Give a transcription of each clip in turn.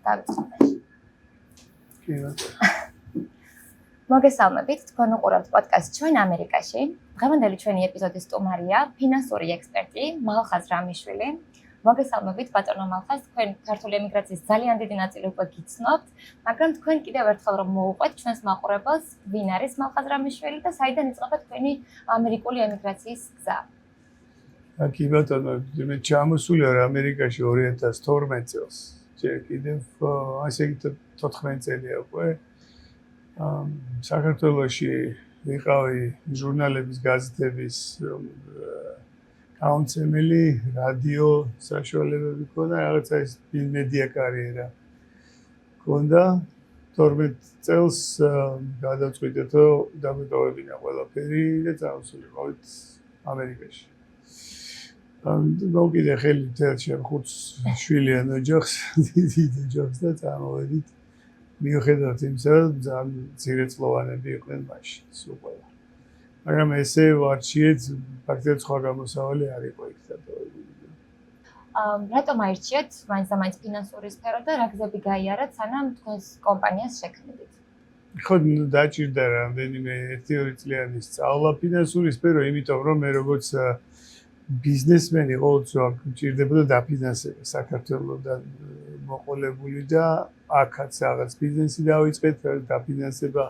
დავიწყოთ. კი. მოგესალმებით, თქვენ უყურებთ პოდკასტ ჩვენ ამერიკაში. დღევანდელი ჩვენი ეპიზოდის სტუმარია ფინანსური ექსპერტი მალხაზ რამიშვილი. მოგესალმებით, ბატონო მალხაზ, თქვენ ქართული ემიგრაციის ძალიან დიდი ნაწილი უკვე გიცნობთ, მაგრამ თქვენ კიდევ ერთხელ რომ მოუყვეთ ჩვენს მაყურებელს, ვინ არის მალხაზ რამიშვილი და საიდან იწყება თქვენი ამერიკული ემიგრაციის გზა? კი ბატონო, მე ჩამოსული ვარ ამერიკაში 2012 წელს. ჯერ კიდევ ასე იგი 14 წელია უკვე. საქართველოში ვიყავი ჟურნალების, გაზეთების გაუნცემელი, რადიო საშუალებები ქონდა, რაღაცა ის მედია კარიერა ქონდა. 12 წელს გადავწყვიტეთ, რომ დამეტოვებინა ყველაფერი და წავსულიყავით ამერიკაში. მოვკიდე ხელი თელში 5 შვილიან ოჯახს, დიდი ოჯახს და წამოვედით. მიუხედავად იმისა, რომ ძალიან ძირეწლოვანები იყვნენ მაშინ სულ ყველა. მაგრამ ესე ვარჩიეთ, ფაქტობრივად სხვა გამოსავალი არ იყო იქ დატოვებული. რატომ აირჩიეთ მაინც ფინანსური სფერო და რა გზები გაიარეთ, სანამ თქვენს კომპანიას შექმნით? ხო, დაჭირდა რამდენიმე 1-2 წლიანი სწავლა ფინანსური სფერო, იმიტომ რომ მე როგორც ბიზნესმენი ყოველთვის მჭირდებოდა დაფინანსება საქართველოსთან მოყოლებული და აქაც რაღაც ბიზნესი დავიწყეთ, დაფინანსება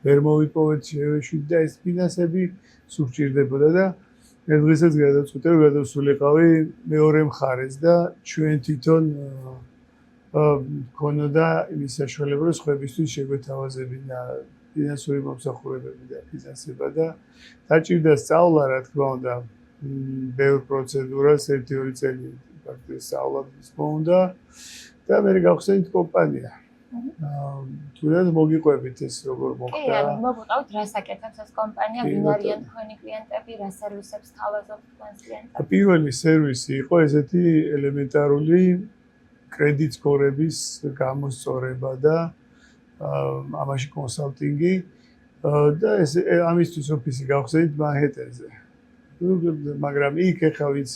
ვერ მოვიპოვეთ, შევეშვით და ეს ფინანსები სულ მჭირდებოდა და მე დღესაც გადავწყვიტე, რომ გადავსულიყავი მეორე მხარეს და ჩვენ თვითონ ქონოდა იმის საშუალება, რომ სხვებისთვის შეგვეთავაზებინა ფინანსური მომსახურებები და ფინანსება და დაჭირდა სწავლა, რა თქმა უნდა. ბევრ პროცედურას 1-2 წელი ფაქტობრივად სწავლების მოუნდა და მე გავხსენით კომპანია. თუნდაც მოგიყვებით ეს როგორ მოხდა? კი, ანუ მოგვიყავთ რა საკეთებს ეს კომპანია, ვინ არიან თქვენი კლიენტები, რა სერვისებს თავაზობთ თქვენს კლიენტებს? პირველი სერვისი იყო ესეთი ელემენტარული კრედიტ სკორების გამოსწორება და ამაში კონსალტინგი და ეს ამისთვის ოფისი გავხსენით მანჰეტენზე. მაგრამ იქ ახლა ვინც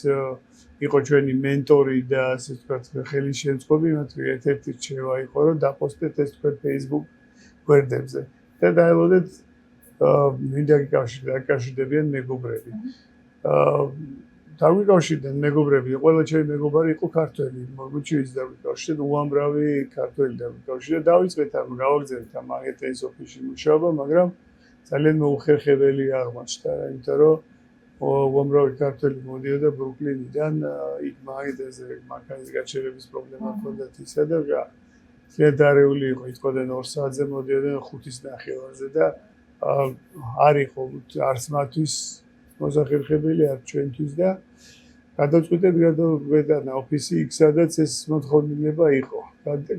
იყო ჩვენი მენტორი და ასე ვთქვათ ხელისშემწყობი, მათ ერთ-ერთი რჩევა იყო, რომ დაპოსტეთ ეს თქვენ Facebook გვერდებზე და დაელოდეთ მინდა გიკავშირდებიან მეგობრები. დავიკავშირდნენ მეგობრები, ყველა ჩემი მეგობარი იყო ქართველი, მოგვიჩვენეს დავიკავშირდეთ უამრავი ქართველი დავიკავშირდეთ, დავიწყეთ ამ გავაგზავნეთ ამ მანჰეტენის ოფისში მუშაობა, მაგრამ ძალიან მოუხერხებელი აღმოჩნდა, იმიტომ რომ უამრავი ქართველი მოდიოდა ბრუკლინიდან, იქ მანჰეტენზე მანქანის გაჩერების პრობლემა ჰქონდათ ისა და დარეული იყო, იტყოდნენ 2 საათზე მოდიოდნენ 5:30 და არ იყო არც მათთვის მოსახერხებელი, არც ჩვენთვის და გადავწყვიტეთ გადავიტანა ოფისი იქ, სადაც ეს მოთხოვნილება იყო.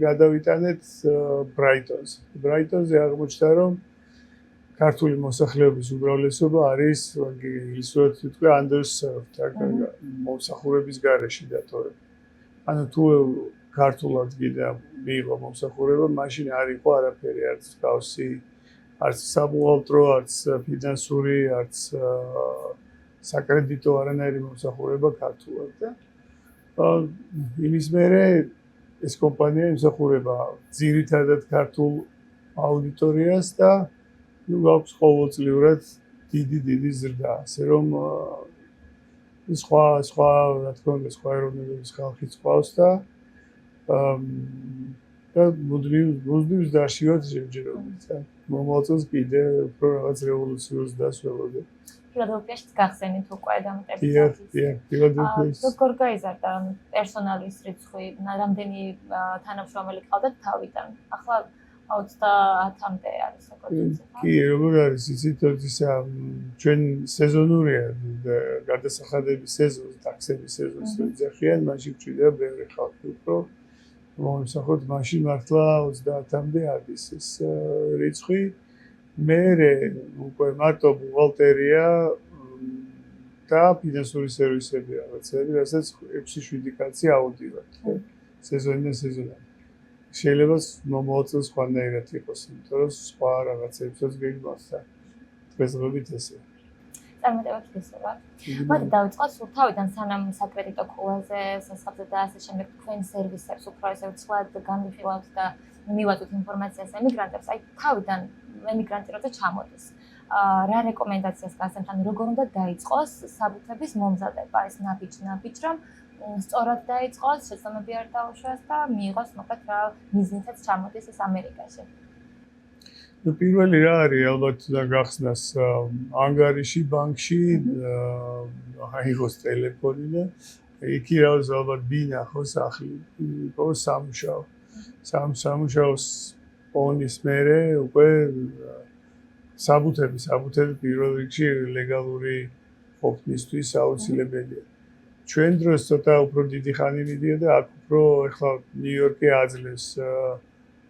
გადავიტანეთ ბრაიტონზე. ბრაიტონზე აღმოჩნდა, რომ ქართული მოსახლეობის უმრავლესობა არის, ინგლისურად ვიტყვი, underserved, მომსახურების გარეშე დატოვებული. ანუ თუ ქართულად კიდე მიიღო მომსახურება, მაშინ არ იყო არაფერი, არც გავსი, არც საბუღალტრო, არც ფინანსური, არც საკრედიტო არანაირი მომსახურება ქართულად და იმის მერე ეს კომპანია იმსახურება ძირითადად ქართულ აუდიტორიას და გვაქვს ყოველწლიურად დიდი ზრდა, ასე რომ სხვა რა თქმა უნდა სხვა ეროვნების ხალხიც ყავს და მუდმივ დაშივად შევჯერებით. მომავალ წელს კიდე უფრო რაღაც რევოლუციურს დასველოდე. ფილადელფიაშიც გახსენით უკვე დამტებითად. ფილადელფიაში. როგორ გაიზარდა პერსონალის რიცხვი, რამდენი თანამშრომელი ყავდათ თავიდან? ახლა 30-მდე არის როგორც. კი, როგორ არის, იცით, ისა ჩვენ სეზონურია გადასახადების სეზონს, ტაქსების სეზონს ვიძახიან, მაშინ გვჭირდა ბევრი ხალხი უფრო მომსახურეთ, მაშინ მართლა 30-მდე არის ეს რიცხვი. მერე უკვე მარტო ბუღალტერია და ფინანსური სერვისები რაღაცები, რასაც 6-7 კაცი აუდიოთ სეზონიდან სეზონამდე. შეიძლება მომავალ წელს სხვანაირად იყოს, იმიტომ რომ სხვა რაღაცებსაც გეგმავთ და დღესდღეობით ესე. წარმატება გისურვებთ. მოდი დავიწყოთ სულ თავიდან, სანამ საკრედიტო ქულაზე, სასხაბზე და ასე შემდეგ თქვენ სერვისებს უფრო ესე ვცვლად განვიხილავთ და მივაწვით ინფორმაციას ემიგრანტებს, აი თავიდან ემიგრანტი როცა ჩამოდის. რა რეკომენდაციას გასცემთ, ან როგორ უნდა დაიწყოს საბუთების მომზადება, ეს ნაბიჯ, რომ სწორად დაიწყოს, შეცდომები არ დაუშვას და მიიღოს მოკლედ რა მიზნითაც ჩამოდის ეს ამერიკაში. Ну პირველი რა არის ალბათ და გახსნას ანგარიში ბანკში აიღოს ტელეფონი და იქ ირავს ალბათ ბინახო სახლი, იყოს სამუშაოს პონის მერე უკვე საბუთები პირველ რიგში ლეგალური ყოფნისთვის აუცილებელია. ჩვენ დროს ცოტა უფრო დიდი ხანი მიდიოდა, აქ უფრო ეხლა ნიუ-იორკი აძლევს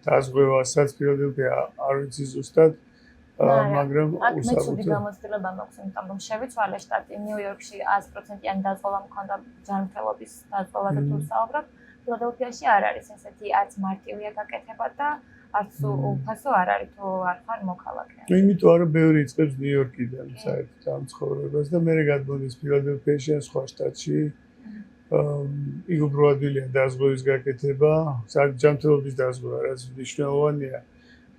დაზღვევასაც ფილადელფია არ ვიცი ზუსტად, მაგრამ აქ მეცუდი გამოცდილება მაქვს, იმიტომ რომ შევიცვალე შტატი ნიუ-იორკში 100%-იანი დაზღვევა მქონდა ჯანმრთელობის დაზღვევაზე თუ საუბრობ, ფილადელფიაში არ არის ესეთი არც მარტივია გაკეთება და არც უფასო არ არის თუ არ ხარ მოქალაქე. იმიტომ რომ ბევრი იწყებს ნიუ-იორკიდან საერთოდ ამ ცხოვრებას და მერე გადმოდის ფილადელფიაში ან სხვა შტატში. იქ უფრო ადვილია დაზღვევის გაკეთება, ჯანმრთელობის დაზღვევა, რაც მნიშვნელოვანია.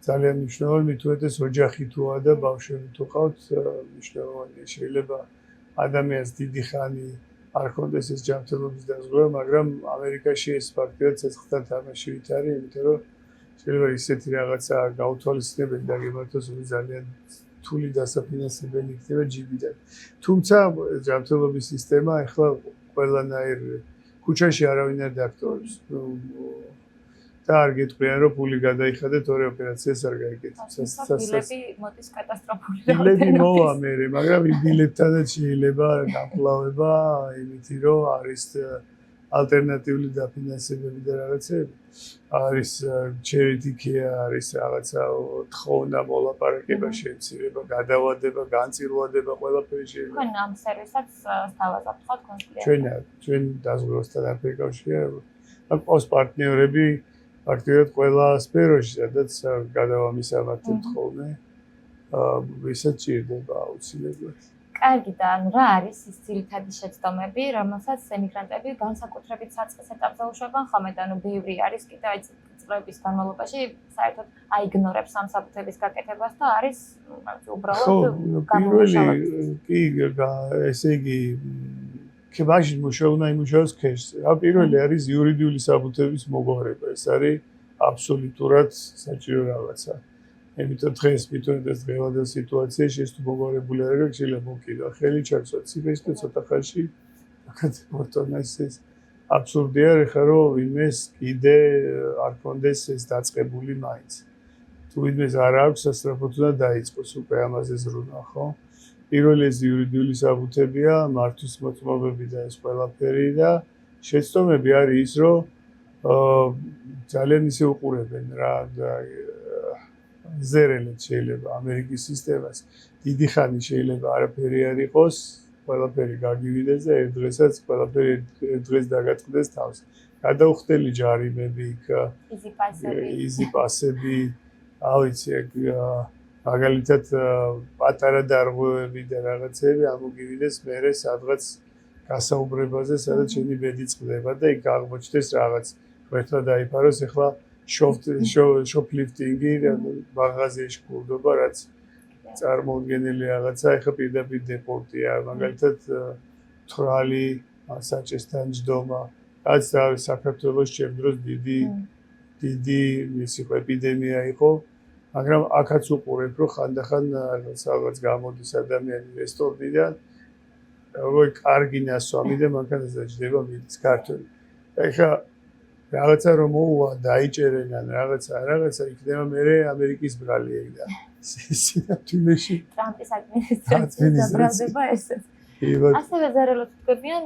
ძალიან მნიშვნელოვანი, თუ ეს ოჯახი თუა და ბავშვები თუ ყავთ, მნიშვნელოვანია. შეიძლება ადამიანს დიდი ხანი არ ჰქონდეს ეს ჯანმრთელობის დაზღვევა, მაგრამ ამერიკაში ეს ფაქტია ცეცხლთან თამაშივით არის, იმიტომ რომ შეიძლება ისეთი რაღაცა გაუთვალისწინებელი დაგემართოს, რომ ძალიან რთული დასაფინანსებელი იქნება ჯიბიდან. თუმცა ჯანმრთელობის სისტემა ახლა ყველანაირ ქუჩაში არავინ არ დაგტოვებს. და არ გეტყვიან რომ ფული გადაიხადეთ, ორი ოპერაციას არ გაიგეთებს. ბილები მოდის კატასტროფული. ბილები მოვა მერე, მაგრამ იმ ბილებთანაც შეიძლება დამკლავება, იმითი რომ არის ალტერნატიული დაფინანსებები და რაღაცები. არის charity care, არის რაღაცა თხოვნა მოლაპარაკება შეეცირება, გადავადება, განწილვადება, ყველაფერი შეიძლება. თქვენ ამ სერვისაც სთავაზობთ ხო თქვენ კლიენტებს? ჩვენ დაზღვევასთან არ ფიქრობთ. აქ ყავს პარტნიორები ფაქტობრივად ყველა სფეროში, სადაც გადავამისაბათებთ ხოლმე. ვისაც ჭირდება აუცილებლად. კარგი და ანუ რა არის ის ძირითადი შეცდომები, რომელსაც ემიგრანტები განსაკუთრებით საწყის ეტაპზე უშვებენ ხოლმე და ანუ ბევრი არის კიდე აი წლების განმავლობაში საერთოდ აიგნორებს ამ საბუთების გაკეთებას და არის უბრალოდ პირველი კი ესე იგი ქებაში მუშაობნა იმუშაოს ქეშზე. პირველი არის იურიდიული საბუთების მოგვარება. ეს არის აბსოლუტურად საჭირო რაღაცა. იმიტომ დღეს მithumetes დღევანდელ სიტუაციაში ეს თუ მოგვარებული არ არის, შეიძლება მოკიდო ხელი ჩაგსვა ციფრში და ცოტა ხანში აკეთებორტონას ეს აბსურდია, ხა რომ ვინმეს კიდე არ კონდეს ეს დაწყებული მაინც. თუ ვინმეს არ აქვს, სასწრაფოდ უნდა დაიწყოს უკვე ამაზე ზრუნვა, ხო? პირველი ეს იურიდიული საბუთებია, მართვის მოწმობები და ეს ყველაფერი და შეცდომები არის ის, რომ ძალიან ისე უყურებენ რა ზერელეთ შეიძლება ამერიკის სისტემას. დიდი ხანი შეიძლება არაფერი არ იყოს, ყველაფერი გაგივიდეს და ერთ დღესაც ყველაფერი დღეს დაგაწყდეს თავს. გადაუხდელი ჯარიმები იქ, იზი პასები, ავიცი მაგალითად პატარა დარღვევები და რაღაცები ამოგივიდეს მერე სადღაც გასაუბრებაზე, სადაც შენი ბედი წყდება და იქ აღმოჩნდეს რაღაც ერთად დაიფაროს ახლა shoplifting-ი მაღაზიაში გულდობა, რაც წარმოუდგენელი რაღაცა, ახლა პირდაპირ დეპორტია, მაგალითად თვრალი საჭესთან ჯდომა, რაც საქართველოს ჩემ დროს დიდი ისე ეპიდემია იყო, მაგრამ აქაც უყურებ, რომ ხანდახან რაღაც გამოდის ადამიანი რესტორნიდან, როგორი კარგი ნასვამი და მანქანაზე დაჯდება მიდის ქართველი. ახლა რაღაცა რომ მოუვა დაიჭერენ ან რაღაცა იქნება მერე ამერიკის ბრალი ეგ და სინათლეში ტრამპის ადმინისტრაციის დაბრალდება ესეც. ასევე ზარელოთ თქვენ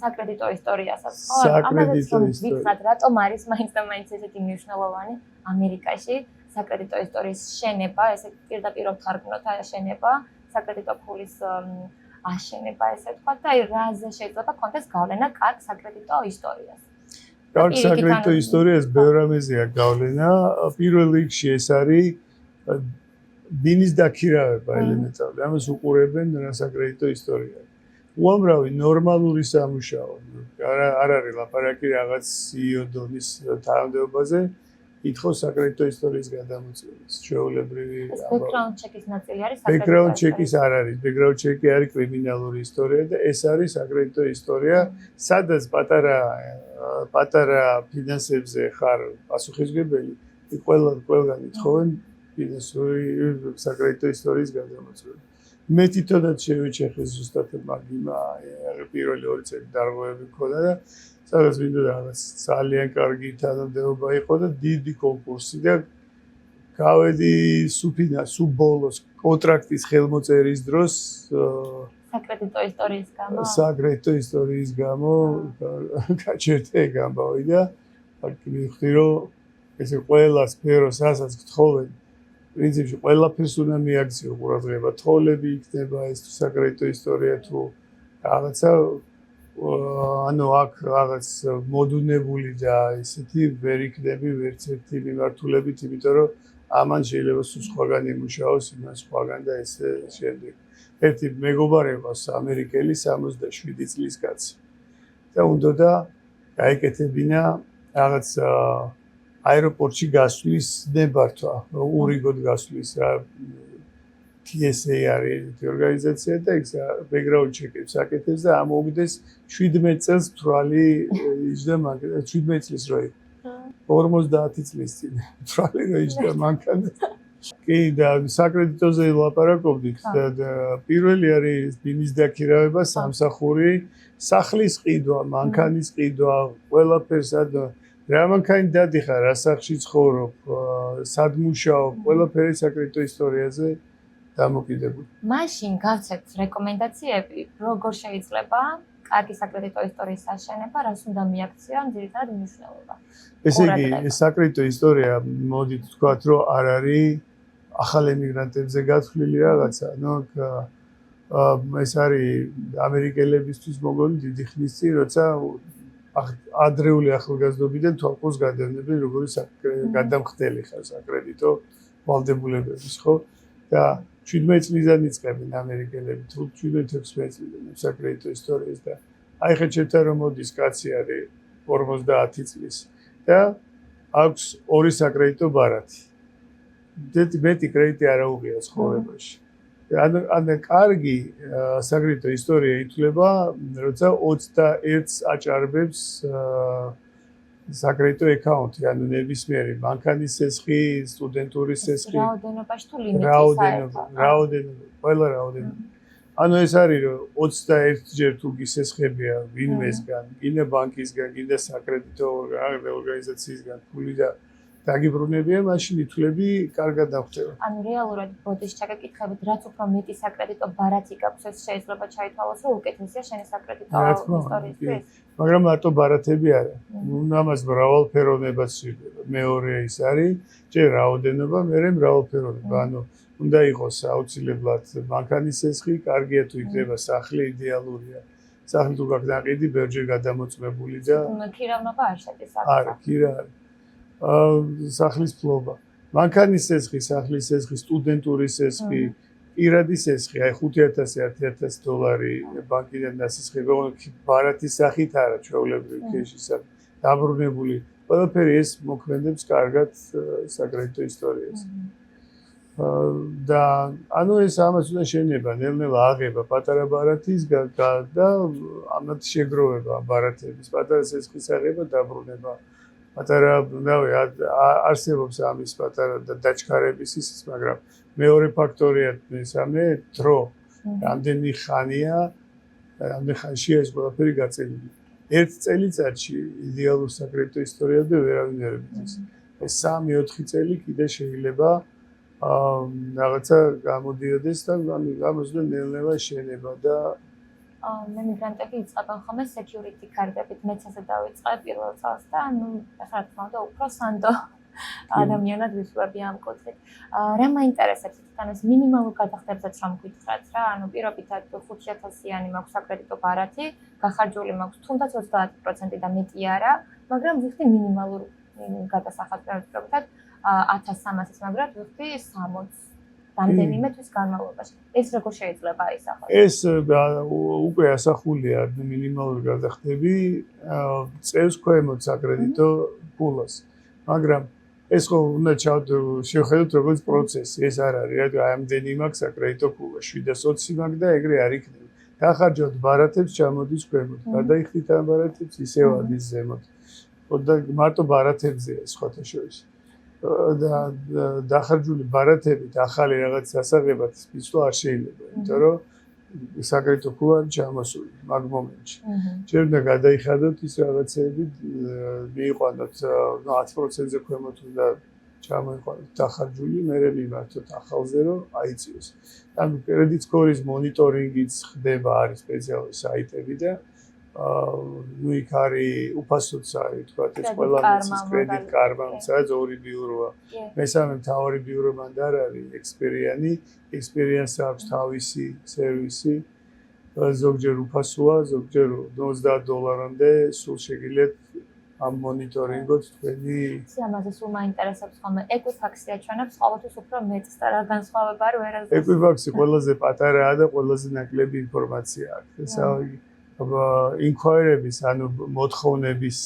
საკრედიტო ისტორიასაც, ხო? საკრედიტო ისტორია. რატომ არის მაინც და მაინც ესეთი მნიშვნელოვანი ამერიკაში საკრედიტო ისტორიის შენება, ესე პირდაპირ ვთარგმნოთ აშენება, საკრედიტო ფულის აშენება, ესე თქვა და აი რაზე შეიძლება კონდეს გავლენა კარგ საკრედიტო ისტორიას. კარგ საკრედიტო ისტორიას ბევრ რამეზეა გავლენა. პირველ რიგში ეს არის ბინის დაქირავება ელემენტარული, ამას უყურებენ რასაკრედიტო ისტორია. უამრავი ნორმალური სამუშაო, არ არის ლაპარაკი რაღაც CEO დონის თანამდებობაზე, ითხოვს საკრედიტო ისტორიის გადამოწმებას. ჩვეულებრივი background check-ის ნაწილი არის background check-ის არ არის, background check-ი არის კრიმინალური ისტორია და ეს არის საკრედიტო ისტორია, სადაც პატარა ფინანსებზე ხარ პასუხისმგებელი, ყველგან ითხოვენ ფინანსური საკრედიტო ისტორიის გადამოწმება. მე თვითონაც შევეჩეხე ზუსტად მაგიმა პირველი 2 წელი დარღვევები მქონდა და სადაც მინდა რაღაც ძალიან კარგი თანამდებობა იყო და დიდი კონკურსი და გავედი სუ ბოლოს კონტრაქტის ხელმოწერის დროს საკრედიტო ისტორიის გამო გაჩერდე გამბავი და მივხვდი რომ ესე ყველა სფეროს ასაც გთხოვენ პრინციპში ყველაფერს უნდა მიაქციო ყურადღება, თოლები იქნება ეს საკრედიტო ისტორია თუ რაღაცა ანუ აქ რაღაც მოდუნებული და ესეთი ვერ იქნები ვერც ერთი მიმართულებით, იმიტომ რომ ამან შეიძლება სულ სხვაგან იმუშაოს, იმან სხვაგან და ესე შემდეგ. ერთი მეგობარი ყავს ამერიკელი 67 წლის კაცი. და უნდა გაეკეთებინა რაღაც აეროპორტში გასვლის ნებართვა, ურიგოდ გასვლის რა TSA არის ერთი ორგანიზაცია და იქ background check-ებს აკეთებს და ამოუგდეს 17 წელს თვალი იჯდა მანქანა 17 წლის რო იყო 50 წლის წინ თვალი რო იჯდა მანქანა კი და საკრედიტოზე ლაპარაკობდით და პირველი არის ბინის დაქირავება, სამსახური, სახლის ყიდვა, მანქანის ყიდვა, ყველაფერს რა მანქანი დადიხარ, რა სახლში ცხოვრობ, სად მუშაობ, ყველაფერი საკრედიტო ისტორიაზე დამოკიდებული. მაშინ გავცეთ რეკომენდაციები, როგორ შეიძლება კარგი საკრედიტო ისტორიის აშენება, რას უნდა მიაქციონ, ძირითადად მნიშვნელობა. ესე იგი, საკრედიტო ისტორია, მოდით ვთქვათ, რომ არ არის ახალ ემიგრანტებზე გათვლილი რაღაცა, ეს არის ამერიკელებისთვის მოგონი დიდი ხნის წინ, როცა ადრეული ახალგაზრდობიდან თვალყურს გადავნებენ როგორი გადამხდელი ხარ საკრედიტო ვალდებულებების, ხო? და 17 წლიდან იწყებენ ამერიკელები, თუ 17-16 წლიდან საკრედიტო ისტორიას და აი ხა ჩემთან რომ მოდის კაცი არის 50 წლის და აქვს 2 საკრედიტო ბარათი. მეტი კრედიტი არ აუღია ცხოვრებაში. ანუ კარგი საკრედიტო ისტორია ითვლება, როცა 21-ს აჭარბებს საკრედიტო აკაუნტი, ანუ ნებისმიერი მანქანის სესხი, სტუდენტური სესხი, რაოდენობაში თუ ლიმიტი რაოდენობა, ყველა რაოდენობა. ანუ ეს არის რომ 21 ჯერ თუ გისესხებია ვინმესგან, კიდე ბანკისგან, კიდე საკრედიტო ორგანიზაციისგან ფული და დაგიბრუნებია, მაშინ ითვლები კარგად დახვდება. ანუ რეალურად ბოდის ჩაკითხებით, რაც უფრო მეტი საკრედიტო ბარათი გაქვს, ეს შეიძლება ჩაითვალოს, რომ უკეთესია შენი საკრედიტო ისტორიისთვის. მაგრამ მარტო ბარათები არა. ამას მრავალფეროვნებაც სჭირდება. მეორე ის არის, ჯერ რაოდენობა, მერე მრავალფეროვნება. ანუ უნდა იყოს აუცილებლად მანქანის სესხი, კარგია თუ იქნება სახლი, იდეალურია. სახლი თუ გაქვს ნაყიდი, ბევრჯერ გადამოწმებული და ქირავნობა არ შედის აქ. არა, ქირა არის. სახლის ფლობა. მანქანის სესხი, სახლის სესხი, სტუდენტური სესხი, პირადი სესხი, აი $5,000-1000 ბანკიდან დასესხება, ბარათის სახით არა, ჩვეულებრივი ქეშის დაბრუნებული. ყველაფერი ეს მოქმედებს კარგად საკრედიტო ისტორიას. და ანუ ეს ამას უნდა შენება, ნელ-ნელა აღება პატარა ბარათისგან და ამათ შეგროვება ბარათების, პატარა სესხის აღება, დაბრუნება. პატარა არსებობს ამის პატარა და დაჩქარების ისიც, მაგრამ მეორე ფაქტორია მესამე დრო. რამდენი ხანია, რამდენი ხანშია ეს ყველაფერი გაწელილი. 1 წელიწადში იდეალურ საკრედიტო ისტორიაზე ვერავინ არ ებიძებს. ეს 3-4 წელი კიდე შეიძლება რაღაცა გამოდიოდეს და ამას უნდა ნელ-ნელა შენება და მე მიგრანტები იწყებენ ხოლმე security card-ებით, მეც ასე დავიწყე პირველ წელს და ანუ ახლა რა თქმა უნდა უფრო სანდო ადამიანად ვიშვები ამ კუთხით. რა მაინტერესებს თან ეს მინიმალურ გადახდებსაც რომ გითხრათ რა, ანუ პირობითად 5,000-იანი მაქვს საკრედიტო ბარათი, გახარჯული მაქვს თუნდაც 30% და მეტი არა, მაგრამ ვიხდი მინიმალურ გადასახადს პირობითად 1,300-ის, მაგრამ ვიხდი 60 რამდენიმე თვის განმავლობაში. ეს როგორ შეიძლება აისახოს? ეს უკვე ასახულია მინიმალური გადახდები წევს ქვემოთ საკრედიტო ფულას. მაგრამ ეს ხო უნდა შევხედოთ როგორც პროცესი, ეს არ არის, რა ამდენი მაქვს საკრედიტო ფულა, 720 მაქვს და ეგრე არ იქნება. დახარჯოთ ბარათებს ჩამოდის ქვემოთ, გადაიხდით ამ ბარათებს ისევ ადის ზემოთ. და მარტო ბარათებზეა სხვათა შორის. და დახარჯული ბარათებით ახალი რაღაც დასაღებად მისვლა არ შეიძლება, იმიტომ რომ საკრედიტო ფულა არ ჩამოსული მაგ მომენტში. ჯერ უნდა გადაიხადოთ ის რაღაცები, მიიყვანოთ 10%-ზე ქვემოთ უნდა ჩამოიყვანოთ დახარჯული, მერე მიმართოთ ახალზე, რომ აიწიოს. ან კრედიტ სკორის მონიტორინგიც ხდება, არის სპეციალური საიტები და იქ არის უფასოც არის, თქვა ეს ყველა მის კრედიტ კარმა, სადაც ორი ბიუროა. მესამე მთავარი ბიურო მანდ არ არის Experience აქვს თავისი სერვისი. ზოგჯერ უფასოა, ზოგჯერ $90-მდე სულ შეგიძლიათ ამ მონიტორინგოთ თქვენი ამაზე სულ მაინტერესებს ხოლმე Equifax-ი აჩვენებს ყოველთვის უფრო მეტს და რა განსხვავება არ ვერაზდებს. Equifax-ი ყველაზე პატარაა და ყველაზე ნაკლები ინფორმაცია აქვს. ესა ინკვაირების, ანუ მოთხოვნების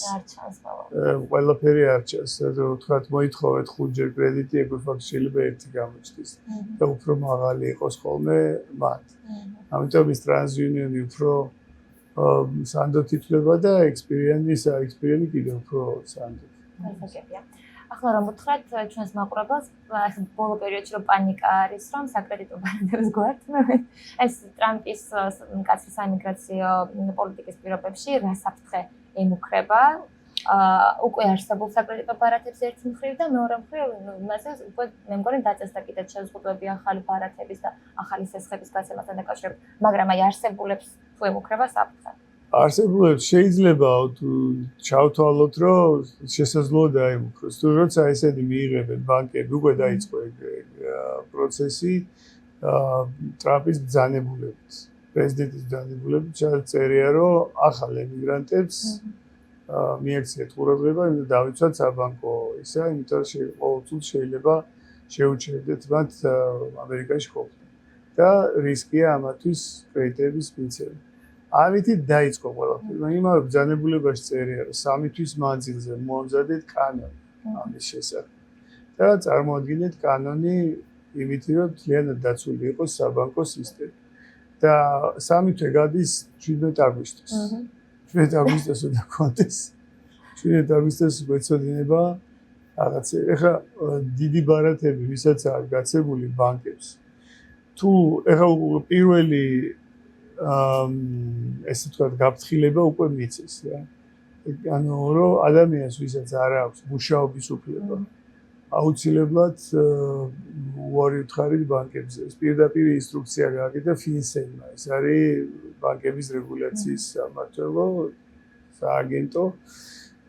ყველაფერი არ ჩანს. ვთქვათ, მოითხოვეთ 5-ჯერ კრედიტი, Equifax შეიძლება ერთი გამოჩნდეს. და უფრო მაღალი იყოს ხოლმე მათ. ამიტომ ის TransUnion-ი უფრო სანდოთ ითვლება და Experian-ი კიდევ უფრო სანდოთ. გასაგებია. ახლა რომ ვთხრათ ჩვენს მაყურებელს, ახლა ბოლო პერიოდში რომ პანიკა არის, რომ საკრედიტო ბარათებს გვართმევენ, ეს ტრამპის მკაცრი საიმიგრაციო პოლიტიკის პირობებში რა საფრთხე ემუქრება? უკვე არსებულ საკრედიტო ბარათებს ერთ მხრივ და მეორე მხრივ იმაზე უკვე მე მგონი დაწესდა კიდეც შეზღუდვები ახალი ბარათების და ახალი სესხების გაცემასთან დაკავშირებით, მაგრამ აი არსებულებს თუ ემუქრება საფრთხე? არსებულებს შეიძლება ჩავთვალოთ, რომ შესაძლოა დაემუქროს. თუ როცა ესენი მიიღებენ ბანკები, უკვე დაიწყო პროცესი ტრამპის ბრძანებულებით, პრეზიდენტის ბრძანებულებით, წერია, რომ ახალ ემიგრანტებს მიაქციათ ყურადღება, იმდა დავიცვათ საბანკო ისა, იმიტომ რომ ყოველწილ შეიძლება შეუჩერდეთ მათ ამერიკაში ყოფნა. და რისკია ამათვის კრედიტების მიცემა. ამით დაიწყო ყველაფერი. იმავე ბრძანებულებაში წერია, რომ 3 თვის მანძილზე მოამზადეთ კანონი ამის შესახებ. და წარმოადგინეთ კანონი იმით, რომ მთლიანად დაცული იყოს საბანკო სისტემა. და 3 თვე გადის 17 აგვისტოს. 17 აგვისტოს უნდა კონდეს. 17 აგვისტოს გვეცოდინება რაღაცა. ეხლა დიდი ბარათები, ვისაც არის გაცემული ბანკებს. თუ ეხლა პირველი ესე ვთქვათ, გაფრთხილება უკვე მიწეს რა. ანუ რომ ადამიანს ვისაც არ აქვს მუშაობის უფლება, აუცილებლად უარი უთხარით ბანკებზე. ეს პირდაპირ ინსტრუქცია გააკეთა FinCEN-მა. ეს არის ბანკების რეგულაციის სამმართველო სააგენტო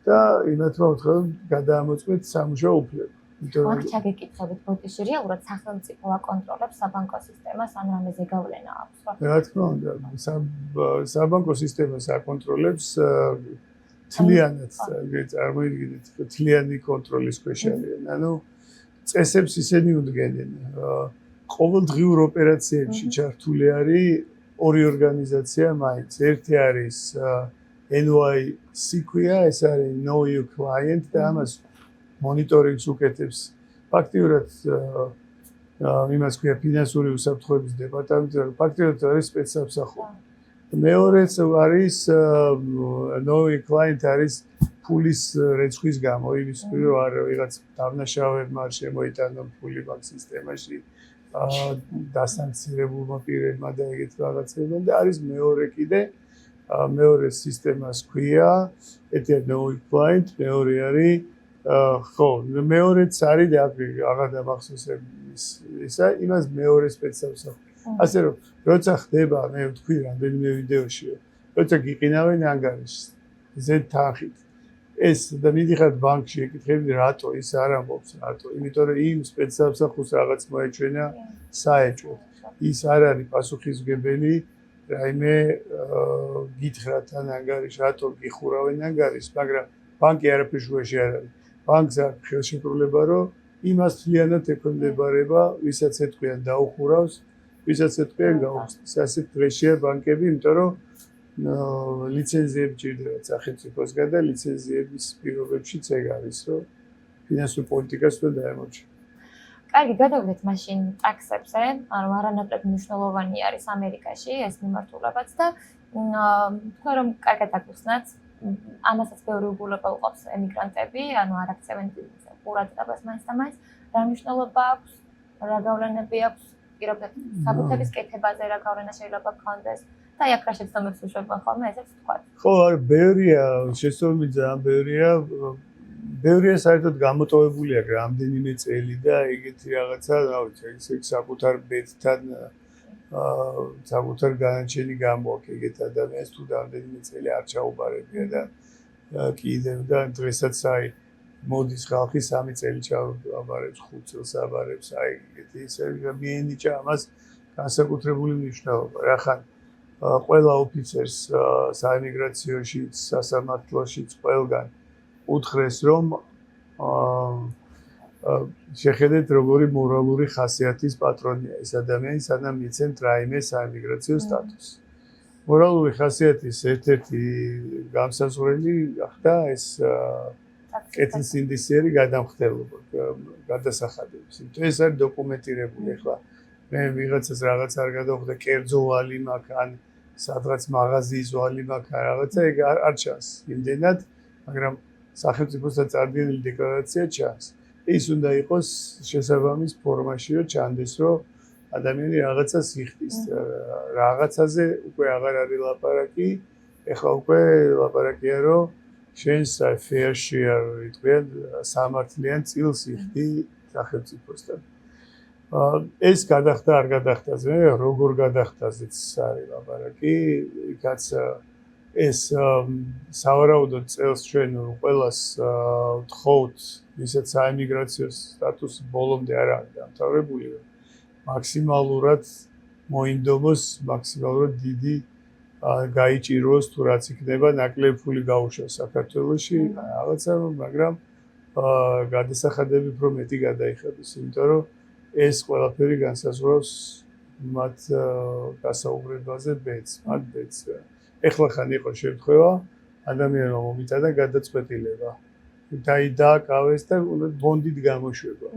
და იმათმა უთხრა გადაამოწმეთ სამუშაო უფლება. აქ ჩაგეკითხებით, ბოტიში რეალურად სახელმწიფო აკონტროლებს საბანკო სისტემას, ან რამეზე გავლენა აქვს? რა თქმა უნდა, საბანკო სისტემას აკონტროლებს თლიანად, წარმოიდგინეთ, თლიანი კონტროლის ქვეშ არიან. ანუ წესებს ისინი უდგენენ. ყოველდღიურ ოპერაციებში ჩართული არის ორი ორგანიზაცია მაინც. ერთი არის NYC-ქვია, ეს არის Know Your Client და ამას მონიტორინგს უკეთებს. ფაქტიურად იმას ქვია ფინანსური უსაფრთხოების დეპარტამენტი, ფაქტიურად არის სპეცსამსახური. მეორეც არის Know Your Client არის ფულის რეცხვის გამო, იმის რომ არ ვიღაც დამნაშავებმა შემოიტანონ ფული ბანკ სისტემაში, დასანქცირებულმა პირებმა და ეგეთ რაღაცებმა და არის მეორე კიდე მეორე სისტემას ქვია, ერთი არის Know Your Client, მეორე არის ხო, მეორეც არის და აღარ დამახსოვს ისა, იმას მეორე სპეცსამსახური. ასე რომ, როცა ხდება, მე ვთქვი რამდენიმე ვიდეოშიო, როცა გიყინავენ ანგარიშს, ზედ თანხით. ეს და მიდიხართ ბანკში, ეკითხებით რატო ის არ ამბობს, რატო? იმიტომ რომ იმ სპეცსამსახურს რაღაც მოეჩვენა საეჭვოდ. ის არ არის პასუხისმგებელი, რაიმე გითხრათ ან ანგარიშს, რატო გიხურავენ ანგარიშს, მაგრამ ბანკი არაფერში არ არის. ბანკს აქვს ხელშეკრულება, რომ იმას მთლიანად ექვემდებარება, ვისაც ეთქვიან დაუხურავს, ვისაც ეთქვიან გაუხსნის. ასეთ დღეშია ბანკები, იმიტომ რომ ლიცენზიები ჭირდება სახელმწიფოსგან და ლიცენზიების პირობებშიც ეგ არის, რომ ფინანსურ პოლიტიკას უნდა დაემორჩილოს. კარგი, გადავიდეთ მაშინ ტაქსებზე, ანუ არანაკლებ მნიშვნელოვანი არის ამერიკაში ეს მიმართულებაც და თქვენ რომ კარგად აგხსნათ, ამასაც ბევრი უგულება უყავს ემიგრანტები, ანუ არ აქცევენ ყურადღებას მას და მას, რა მნიშვნელობა აქვს, რა გავლენები აქვს პირობითად საბუთების კეთებაზე, რა გავლენა შეიძლება გქონდეს და აქ რა შეცდომებს უშვებენ ხოლმე, ესეც თქვათ. ხო, არა, ბევრია, შეცდომები ძალიან ბევრია საერთოდ გამოტოვებული აქვს რამდენიმე წელი და ეგეთი რაღაცა, რა ვიცი, ეს საკუთარ ბედთან საკუთარ განაჩენი გამოაქვს ეგეთ ადამიანს თუ რამდენიმე წელი არ ჩაუბარებია და კიდევ და დღესაც აი მოდის ხალხი 3 წელი ჩააბარებს, 5 წელს აბარებს, აი ეგეთი ისე მიენიჭა ამას განსაკუთრებული მნიშვნელობა. რახან ყველა ოფიცერს საიმიგრაციოში, სასამართლოშიც ყველგან უთხრეს რომ შეხედეთ როგორი მორალური ხასიათის პატრონია ეს ადამიანი, სანამ მიცემთ რაიმე საიმიგრაციო სტატუსი. მორალური ხასიათის ერთ-ერთი გამსაზღვრელი ხდა ეს კეთილსინდისიერი გადამხდელობა, გადასახადების. ეს არის დოკუმენტირებული. ახლა მე ვიღაცას რაღაც არ გადავხდა, კერძო ვალი მაქვს, ან სადღაც მაღაზიის ვალი მაქვს, რაღაცა ეგ არ ჩანს იმდენად, მაგრამ სახელმწიფოსთან წარდგენილი დეკლარაცია ჩანს. ის უნდა იყოს შესაბამის ფორმაში, რომ ჩანდეს, რომ ადამიანი რაღაცას იხდის. რაღაცაზე უკვე აღარ არის ლაპარაკი, ეხლა უკვე ლაპარაკია, რომ შენს fair share იტყვიან სამართლიან წილს იხდი სახელმწიფოსთან. ეს გადახდა არ გადახდაზე, როგორ გადახდაზეც არის ლაპარაკი, იქაც ეს სავარაუდოდ წელს ჩვენ ყველას ვთხოვთ, ვისაც საიმიგრაციო სტატუსი ბოლომდე არ არის დამთავრებული, მაქსიმალურად მოინდომოს, მაქსიმალურად დიდი გაიჭიროს თუ რაც იქნება, ნაკლები ფული გაუშვას საქართველოში, რაღაცა, მაგრამ გადასახადები უფრო მეტი გადაიხადოს, იმიტომ რომ ეს ყველაფერი განსაზღვრავს მათ გასაუბრებაზე ბედს, მათ ბედს. ეხლა ხან იყო შემთხვევა, ადამიანმა მომიტანა გადაწყვეტილება. დააკავეს და ბონდით გამოშვება.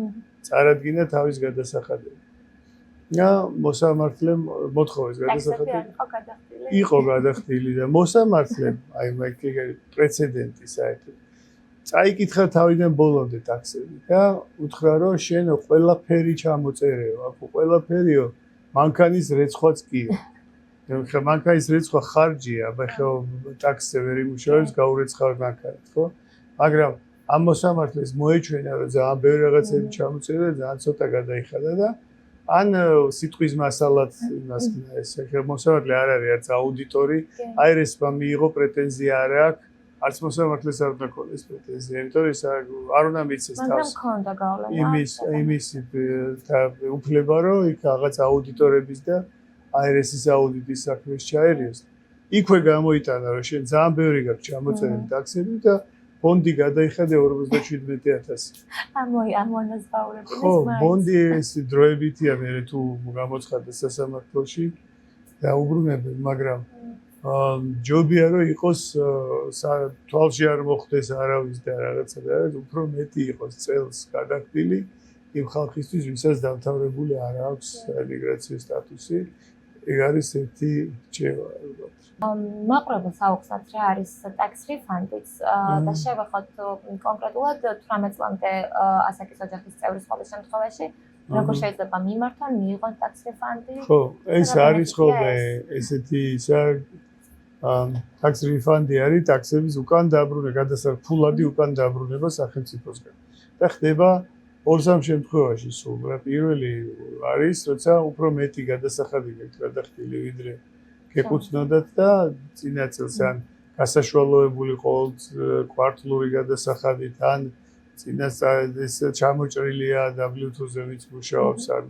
წარადგინა თავის გადასახადები. და მოსამართლემ მოთხოვეს გადასახადები. იყო გადახდილი და მოსამართლემ, აი მაგ პრეცედენტი საერთოდ. წაიკითხა თავიდან ბოლომდე ტაქსები და უთხრა რომ შენ ყველაფერი ჩამოწერეო, აკუ ყველაფერიო, მანქანის რეცხვაც კიო. ხა მანქანის რეცხვა ხარჯია, ხო ტაქსზე ვერ იმუშავებს, გაურეცხავ მანქანით, ხო? მაგრამ ამ მოსამართლეს მოეჩვენა რომ ძალიან ბევრი რაღაცები ჩამოწერა და ძალიან ცოტა გადაიხადა და ან სიტყვის მასალად იმას ეს მოსამართლე არ არის არც აუდიტორი, აირესმა მიიღო პრეტენზია არ აქვს, არც მოსამართლეს არ უნდა ქონდეს პრეტენზია, იმიტომ რომ ეს არ უნდა მიცეს თავს. მაგრამ ქონდა გავლენა. იმის უფლება რომ იქ რაღაც აუდიტორების და აირესის აუდიტის საქმეს ჩაერიოს. იქვე გამოიტანა რომ შენ ძალიან ბევრი გაქვს ჩამოწერილი ტაქსები და ბონდი გადაიხადე 57,000. ამონაზღაურებინეს ხო, ბონდი ეს დროებითია მე თუ გამოცხადდა სასამართლოში და უბრუნებენ, მაგრამ ჯობია რომ იყოს თვალში არ მოხდეს არავის და რაღაცა და უფრო მეტი იყოს წელს გადახდილი იმ ხალხისთვის, ვისაც დამთავრებული არ აქვს ემიგრაციის სტატუსი. ეგ არის ერთი რჩევა, ალბათ. მაყურებელს აუხსნათ რა არის tax refund-იც და შევეხოთ კონკრეტულად 18 წლამდე ასაკის ოჯახის წევრის ყოველ შემთხვევაში როგორ შეიძლება მიმართონ, მიიღონ tax refund-ი? ხო, ეს არის ხოლმე ესეთი ისა tax refund-ი არის ტაქსების უკან დაბრუნება, ფულადი უკან დაბრუნება სახელმწიფოსგან. და ხდება 2-3 შემთხვევაში სულ. პირველი არის, როცა უფრო მეტი გადასახადი გაქვს გადახდილი, ვიდრე გეკუთვნოდათ და წინა წელს ან გასაშვალოებული ყოველ კვარტლური გადასახადით, ან წინასწარ ჩამოჭრილია W2-ზე ვინც მუშაობს, ან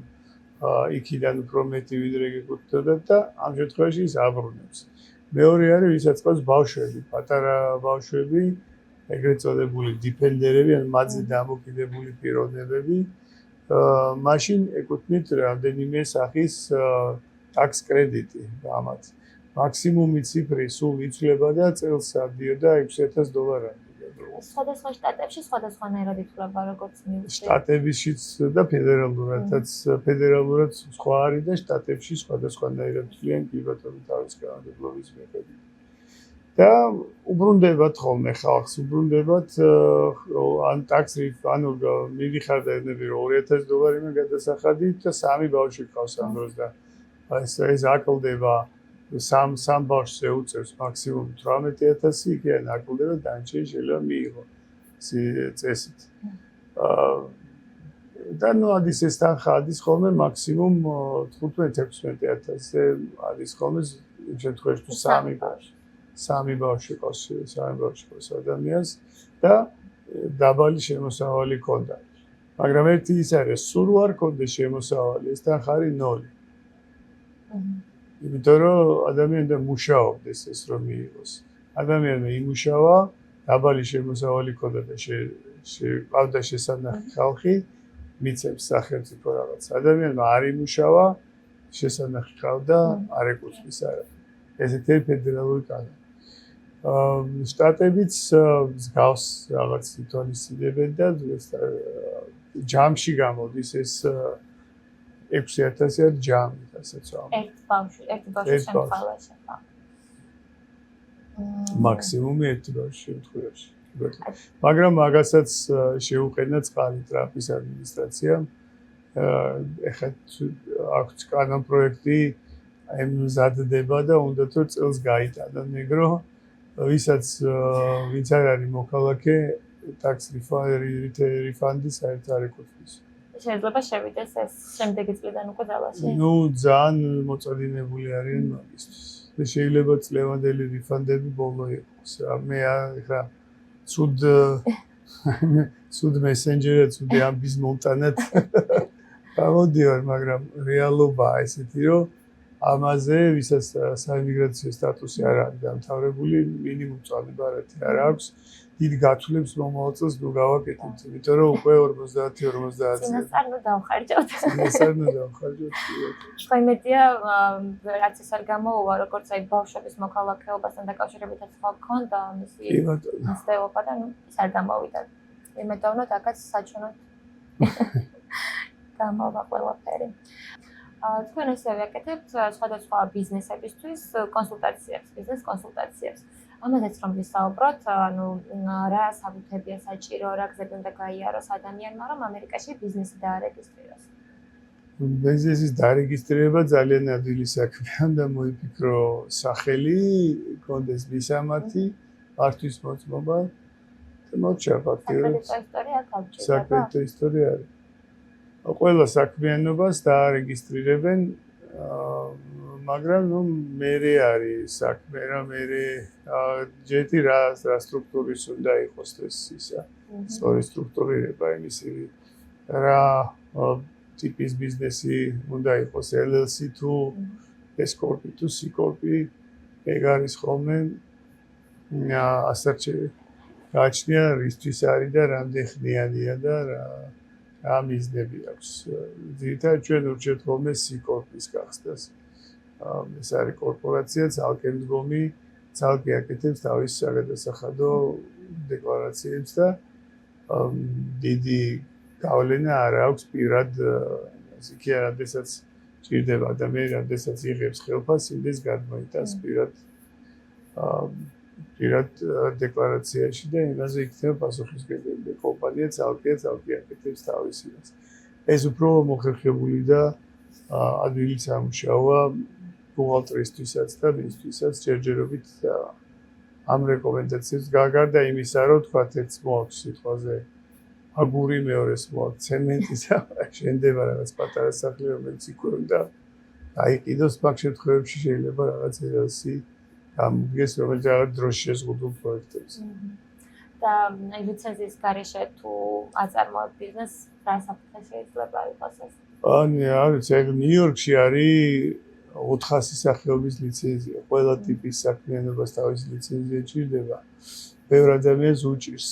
იქიდან უფრო მეტი ვიდრე გეკუთვნოდათ და ამ შემთხვევაში ის აბრუნებს. მეორე არის, ვისაც ყავს ბავშვები, პატარა ბავშვები, ეგრეთ წოდებული დიფენდერები, ან მათზე დამოკიდებული პიროვნებები, მაშინ ეკუთვნით რამდენიმე სახის ტაქს კრედიტი ამათ. მაქსიმუმი ციფრი სულ იცვლება და წელს ავდიოდა $6,000-მდე. სხვადასხვა შტატებში სხვადასხვანაირად იცვლება როგორც მივხვდი. შტატებშიც და ფედერალურადაც ფედერალურად სხვა არის და შტატებში სხვადასხვანაირად თვლიან კი ბატონო თავის განმავლობის მიხედვით. და უბრუნდებათ ხოლმე ხალხს, უბრუნდებათ ან ტაქს ანუ მივიხარდები რომ $2,000 მე გადასახადით და 3 ბავშვი ყავს ამ დროს და ეს აკლდება სამ ბავშვს ეუწევს მაქსიმუმ 18,000 იქიდან აკლდება დანარჩენი შეიძლება მიიღო წესით. და ნუ ადის ეს თანხა ადის ხოლმე მაქსიმუმ 15-16,000-ზე ადის ხოლმე იმ შემთხვევაში თუ 3 ბავშვი ყავს ადამიანს და დაბალი შემოსავალი ქონდა. მაგრამ ერთი ის არის, სულ არ ქონდეს შემოსავალი, ეს თანხა არის 0. იმიტომ რომ ადამიანი მუშაობდეს ეს რომ მიიღოს. ადამიანმა იმუშავა, დაბალი შემოსავალი ქონდა და ყავდა შესანახი ხალხი, მიცემს სახელმწიფო რაღაც. ადამიანმა არ იმუშავა, შესანახი ყავდა, არ ეკუთვნის არა. ესეთი ფედერალური კანონი. შტატებიც გავს რაღაც თვითონისწინებენ და ჯამში გამოდის ეს 6,000 ჯამი, რასაც ვამბობ. ერთი ბავშვი შემთხვევაში. მაქსიმუმი ერთი ბავშვი შემთხვევაში. მაგრამ მაგასაც შეუყენა წყალი ტრამპის ადმინისტრაციამ. ეხლა აქვს კანონ პროექტი მზადდება და უნდა თუ წელს გაიტანონ, მეგრო ვინც არ არის მოქალაქე ტაქს რიფანდი საერთოდ არ ეკუთვნის. შეიძლება შევიდეს ეს შემდეგი წლიდან უკვე ძალაში? ნუ ძალიან მოწოდინებული არიან მაგისთვის. და შეიძლება წლევანდელი რიფანდები ბოლო იყოს. მე ახლა ცუდ მესენჯერად, ცუდი ამბის მომტანად გამოდივარ, მაგრამ რეალობაა ესეთი, რომ ამაზე ვისაც საიმიგრაციო სტატუსი არ არის დამთავრებული, მინიმუმ წელი ბარათი არ აქვს. დიდ გათვლებს მომავალ წელს ნუ გავაკეთებთ, იმიტომ რომ უკვე 50-50 წინასწარ ნუ დავხარჯავთ. სხვა იმედია, რაც ეს არ გამოუვა, როგორც აი ბავშვების მოქალაქეობასთან დაკავშირებითაც სხვა გქონდა მისი მცდელობა და ნუ ის არ გამოვიდა. იმედოვნოთ, აქაც საჩვენოდ გამოვა ყველაფერი. თქვენ ასევე აკეთებთ სხვადასხვა ბიზნესებისთვის კონსულტაციებს, ბიზნეს კონსულტაციებს. ამაზეც რომ ვისაუბროთ, ანუ რა საბუთებია საჭირო, რა გზები უნდა გაიაროს ადამიანმა, რომ ამერიკაში ბიზნესი დაარეგისტრიროს. ბიზნესის დარეგისტრირება ძალიან ადვილი საქმეა, უნდა მოიფიქრო სახელი, კონდეს მისამართი, მართვის მოწმობა და მოჩა ფაქტიურად. საკრედიტო ისტორია არის. ყველა საქმიანობას დაარეგისტრირებენ, მაგრამ ნუ მერე არის საქმე რა მერე ჯეთი რა სტრუქტურის უნდა იყოს ეს ისა სწორი სტრუქტურირება იმისი რა ტიპის ბიზნესი უნდა იყოს LLC თუ S corp თუ C corp ეგ არის ხოლმე ასერჩევი გააჩნია რისთვის არის და რამდენ ხნიანია და რა მიზნები აქვს ძირითადად ჩვენ ურჩევთ ხოლმე C corp-ის გახსნას ეს არის კორპორაცია, ცალკე მდგომი, ცალკე აკეთებს თავის საგადასახადო დეკლარაციებს და დიდი გავლენა არ აქვს პირად ასე კი როდესაც ჭირდება ადამიანი, როდესაც იღებს ხელფასს, იმდეს გადმოიტანს პირად დეკლარაციაში და იმაზე იქნება პასუხისმგებელი კომპანია ცალკე აკეთებს თავის იმას. ეს უფრო მოხერხებული და ადვილი სამუშაოა ბუღალტრისთვისაც და მისთვისაც ჯერჯერობით ამ რეკომენდაციებს გარდა იმისა, რომ თქვათ ერთს მოაქვს სიტყვაზე აგური, მეორეს მოაქვს ცემენტი და შენდება რაღაც პატარა სახლი, რომელიც იქ უნდა აიყიდოს, მაგ შემთხვევებში შეიძლება რაღაც LLC გამიგეს, რომელიც რაღაც დროს შეზღუდულ პროექტებს. და აი ლიცენზიის გარეშე თუ აწარმოებ ბიზნესს, რა საფრთხე შეიძლება იყოს ეს? არის ნიუ-იორკში არის 400 სახეობის ლიცენზია, ყველა ტიპის საქმიანობას თავისი ლიცენზია ჭირდება. ბევრ ადამიანს უჭირს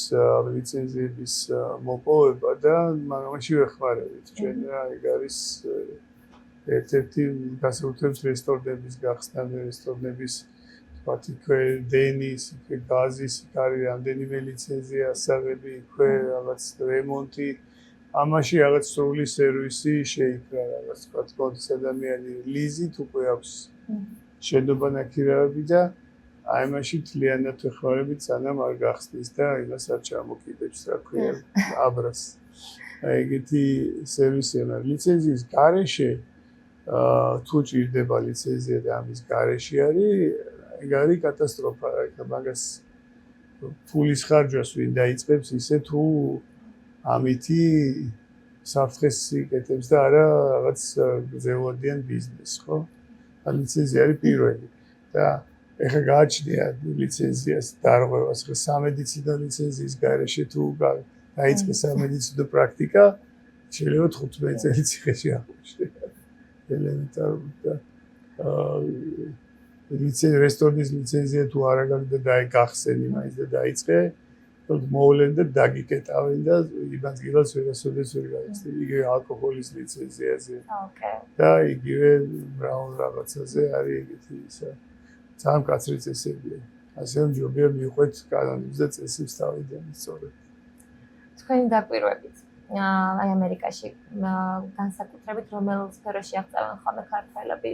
ლიცენზიების მოპოვება და მაგაში ვეხმარებით. ჩვენ ეგ არის ერთ-ერთი გასაუთრებს რესტორნების გახსნა, რესტორნების ვთქვათ, იქვე დენის, იქვე გაზის, იქ არის რამდენიმე ლიცენზია, ასაღები, იქვე რაღაც რემონტი. ამაში რაღაც სრული სერვისი შეიქმნა, რაღაც ვთქვათ, მოდის ადამიანი ლიზით უკვე აქვს შენობა ნაქირავები და აი მაშინ თლიანად ვეხმარებით, სანამ არ გახსნის და იმას არ ჩამოკიდებს, რა ქვია, აბრას. აი ეგეთი სერვისია, მაგრამ ლიცენზიის გარეშე თუ ჭირდება ლიცენზია და ამის გარეშე ეგ არის კატასტროფა, მაგას ფულის ხარჯვას ვინ დაიწყებს ისე თუ ამითი საფრთხეს იკეთებს და არა რაღაც გრძელვადიან ბიზნესს, ხო? ლიცენზია არის პირველი და ეხლა გააჩნია ლიცენზიას დარღვევას, ხა სამედიცინო ლიცენზიის გარეშე თუ დაიწყეს სამედიცინო პრაქტიკა, შეიძლება 15 წელი ციხეში აღმოჩნდეს. ელემენტარული და რესტორნის ლიცენზია თუ არა გაქვს და დაიგახსენი მაინც და დაიწყე, მოვლენ და დაგიკეტავენ და იმას გილას ვერასოდეს ვერ გაიხსენ. იგივე ალკოჰოლის ლიცენზიაზე. და იგივე მრავალ რაღაცაზე არის ეგეთი ისა. ძალიან კაცრი წესებია. ასე რომ ჯობია მივყვეთ კანონებს და წესებს თავიდან სწორად. თქვენი დაკვირვებით აი ამერიკაში განსაკუთრებით რომელ სფეროში აღწევენ ხოლმე ქართველები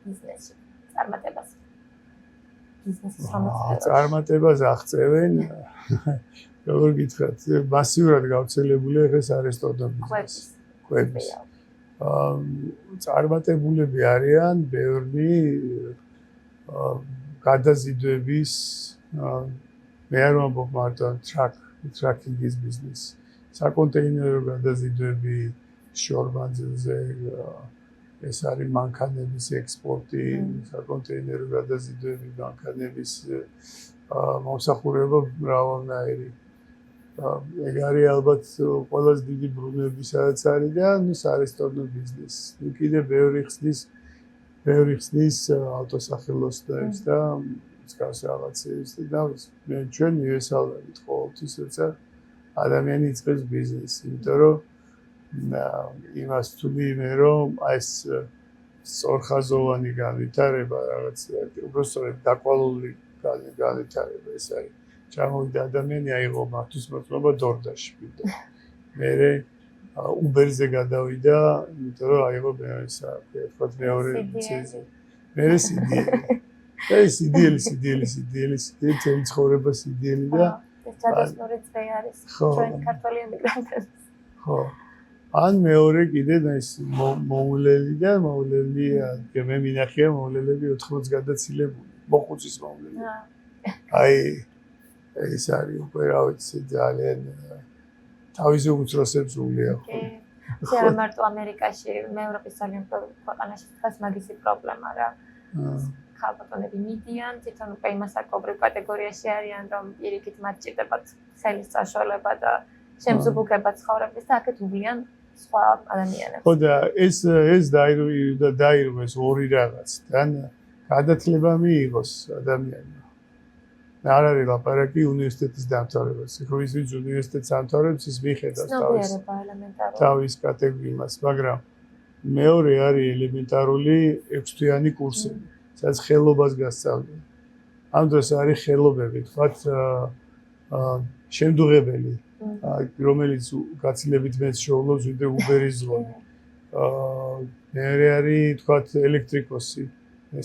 ბიზნესში წარმატებას? ბიზნესის რომელ სფეროში? წარმატებას აღწევენ. როგორ გითხრათ, მასიურად გავრცელებულია ეს არესტორნო ბიზნესი. კვების. წარმატებულები არიან ბევრი გადაზიდვების მე არ ვამბობ მარტო ტრაქინგის ბიზნესი. საკონტეინერო გადაზიდვები შორბანძილზე ეს არის მანქანების ექსპორტი, საკონტეინერო გადაზიდვები, მანქანების მომსახურება მრავალნაირი. ეგ არის ალბათ ყველაზე დიდი ბრუნვები სადაც არის და არესტორნო ბიზნესი. კიდე ბევრი ხსნის ავტოსახელოსნებს და მსგავს რაღაცებს და ჩვენ მივესალმებით ყოველთვის, როცა ადამიანი იწყებს ბიზნესს, იმიტომ რომ იმას თუ მიიღე რომ ეს სწორხაზოვანი განვითარება რაღაც უბრალოდ დაკვალული განვითარება ეს არის. ჩამოვიდა ადამიანი აიღო მართვის მოწმობა დორდაში კიდე. მერე უბერზე გადავიდა, იმიტომ რომ აიღო ისა, თქვა მეორე ლიცენზია. მერე სიდიელი, თელი ცხოვრება სიდიელი და ეს ჯადოსნური წრე არის ჩვენ ქართველი ემიგრანტებს. ხო. ან მეორე კიდე ეს მოვლელი და მოვლელი, მე მინახია მოვლელები 80 გადაცილებული, მოხუცის მოვლელი. აი ეს არის უკვე რა ვიცი ძალიან თავისი უმცროსებს უვლია ხო. შეიძლება მარტო ამერიკაში, ევროპის ძალიან ქვეყანაში თქვას მაგისი პრობლემა რა. ქალბატონები მიდიან, თვითონ უკვე იმასაკობრივ კატეგორიაში არიან, რომ პირიქით მათ ჭირდებათ ხელის წაშორება და შემსუბუქება ცხოვრების და აქეთ უვლიან სხვა ადამიანებს. ხო და ეს დაირღვეს ორი რაღაცთან, გადათლება მიიღოს ადამიანმა. არ არის ლაპარაკი უნივერსიტეტის დამთავრებას. ხოვის ვინც უნივერსიტეტს ამთავრებს, ის მიხედავს თავის კატეგორიას, მაგრამ მეორე არის ელემენტარული 6-თვიანი კურსები, სადაც ხელობას გასწავლიან. ამ დროს არის ხელობები, თქვათ შემდუღებელი, რომელიც გაცილებით მეც შეძლოს ვიდრე უბერის ზღონი. მეორე არის თქვათ ელექტრიკოსი,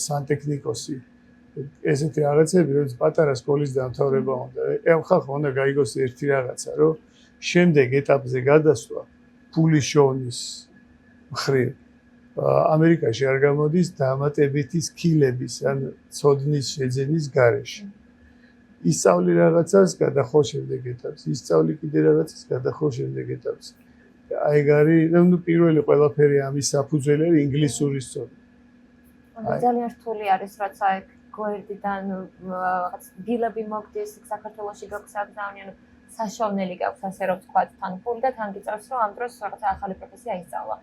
სანტექნიკოსი. ესეთი რაღაცები, რომელიც პატარა სკოლის დამთავრება უნდა. ხალხმა უნდა გაიგოს ერთი რაღაცა, რომ შემდეგ ეტაპზე გადასვლა ფულის შოვნის მხრივ ამერიკაში არ გამოდის დამატებითი სკილების, ან ცოდნის შეძენის გარეშე. ისწავლი რაღაცას, გადახვალ შემდეგ ეტაპს, ისწავლი კიდე რაღაცას, გადახვალ შემდეგ ეტაპს. აი ეგ არის, ნუ პირველი ყველაფერი ამის საფუძველი არის ინგლისური სწორება. ძალიან რთული არის, რაცა ეგ გვერდიდან რაღაც დილები მოგდის, საქართველოში გაგზავნიან, საშოვნელი გაქვს, ასე რომ ვთქვათ, თან ფული და თან გიწევს, რომ ამ დროს რაღაცა ახალი პროფესია ისწავლა.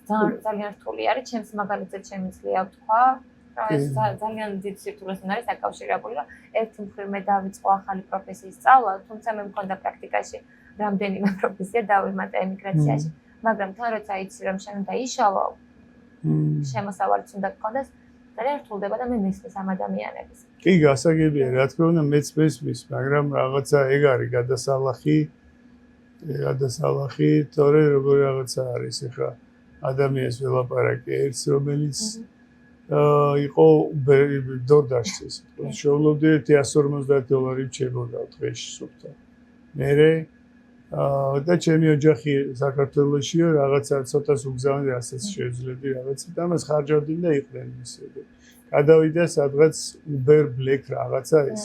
ძალიან რთული არის, ჩემს მაგალითად შემიძლია ვთქვა, რომ ეს ძალიან დიდ სირთულესთან არის დაკავშირებული, რომ ერთი მხრივ მე დავიწყო ახალი პროფესიის სწავლა, თუმცა მე მქონდა პრაქტიკაში რამდენიმე პროფესია დავიმატე ემიგრაციაში, მაგრამ თან როცა იცი რომ შენ უნდა იშალო, შემოსავალიც უნდა გქონდეს, ძალიან რთულდება და მე მისმის ამ ადამიანების. კი, გასაგებია, რა თქმა უნდა, მეც მისმის, მაგრამ რაღაცა ეგ არის გადასალახი, თორე როგორი რაღაცა არის ახლა ადამიანს ველაპარაკე ერთს, რომელიც იყო დორდაშს, შევლობდი $150 რჩებოდა დღეში სუფთა. მერე და ჩემი ოჯახი საქართველოშიო, რაღაცა ცოტას უგზავნე, რასაც შეძლებდი რაღაცა და მას ხარჯავდნენ და იყვნენ ისე. გადავიდა სადღაც Uber Black რაღაცა ის.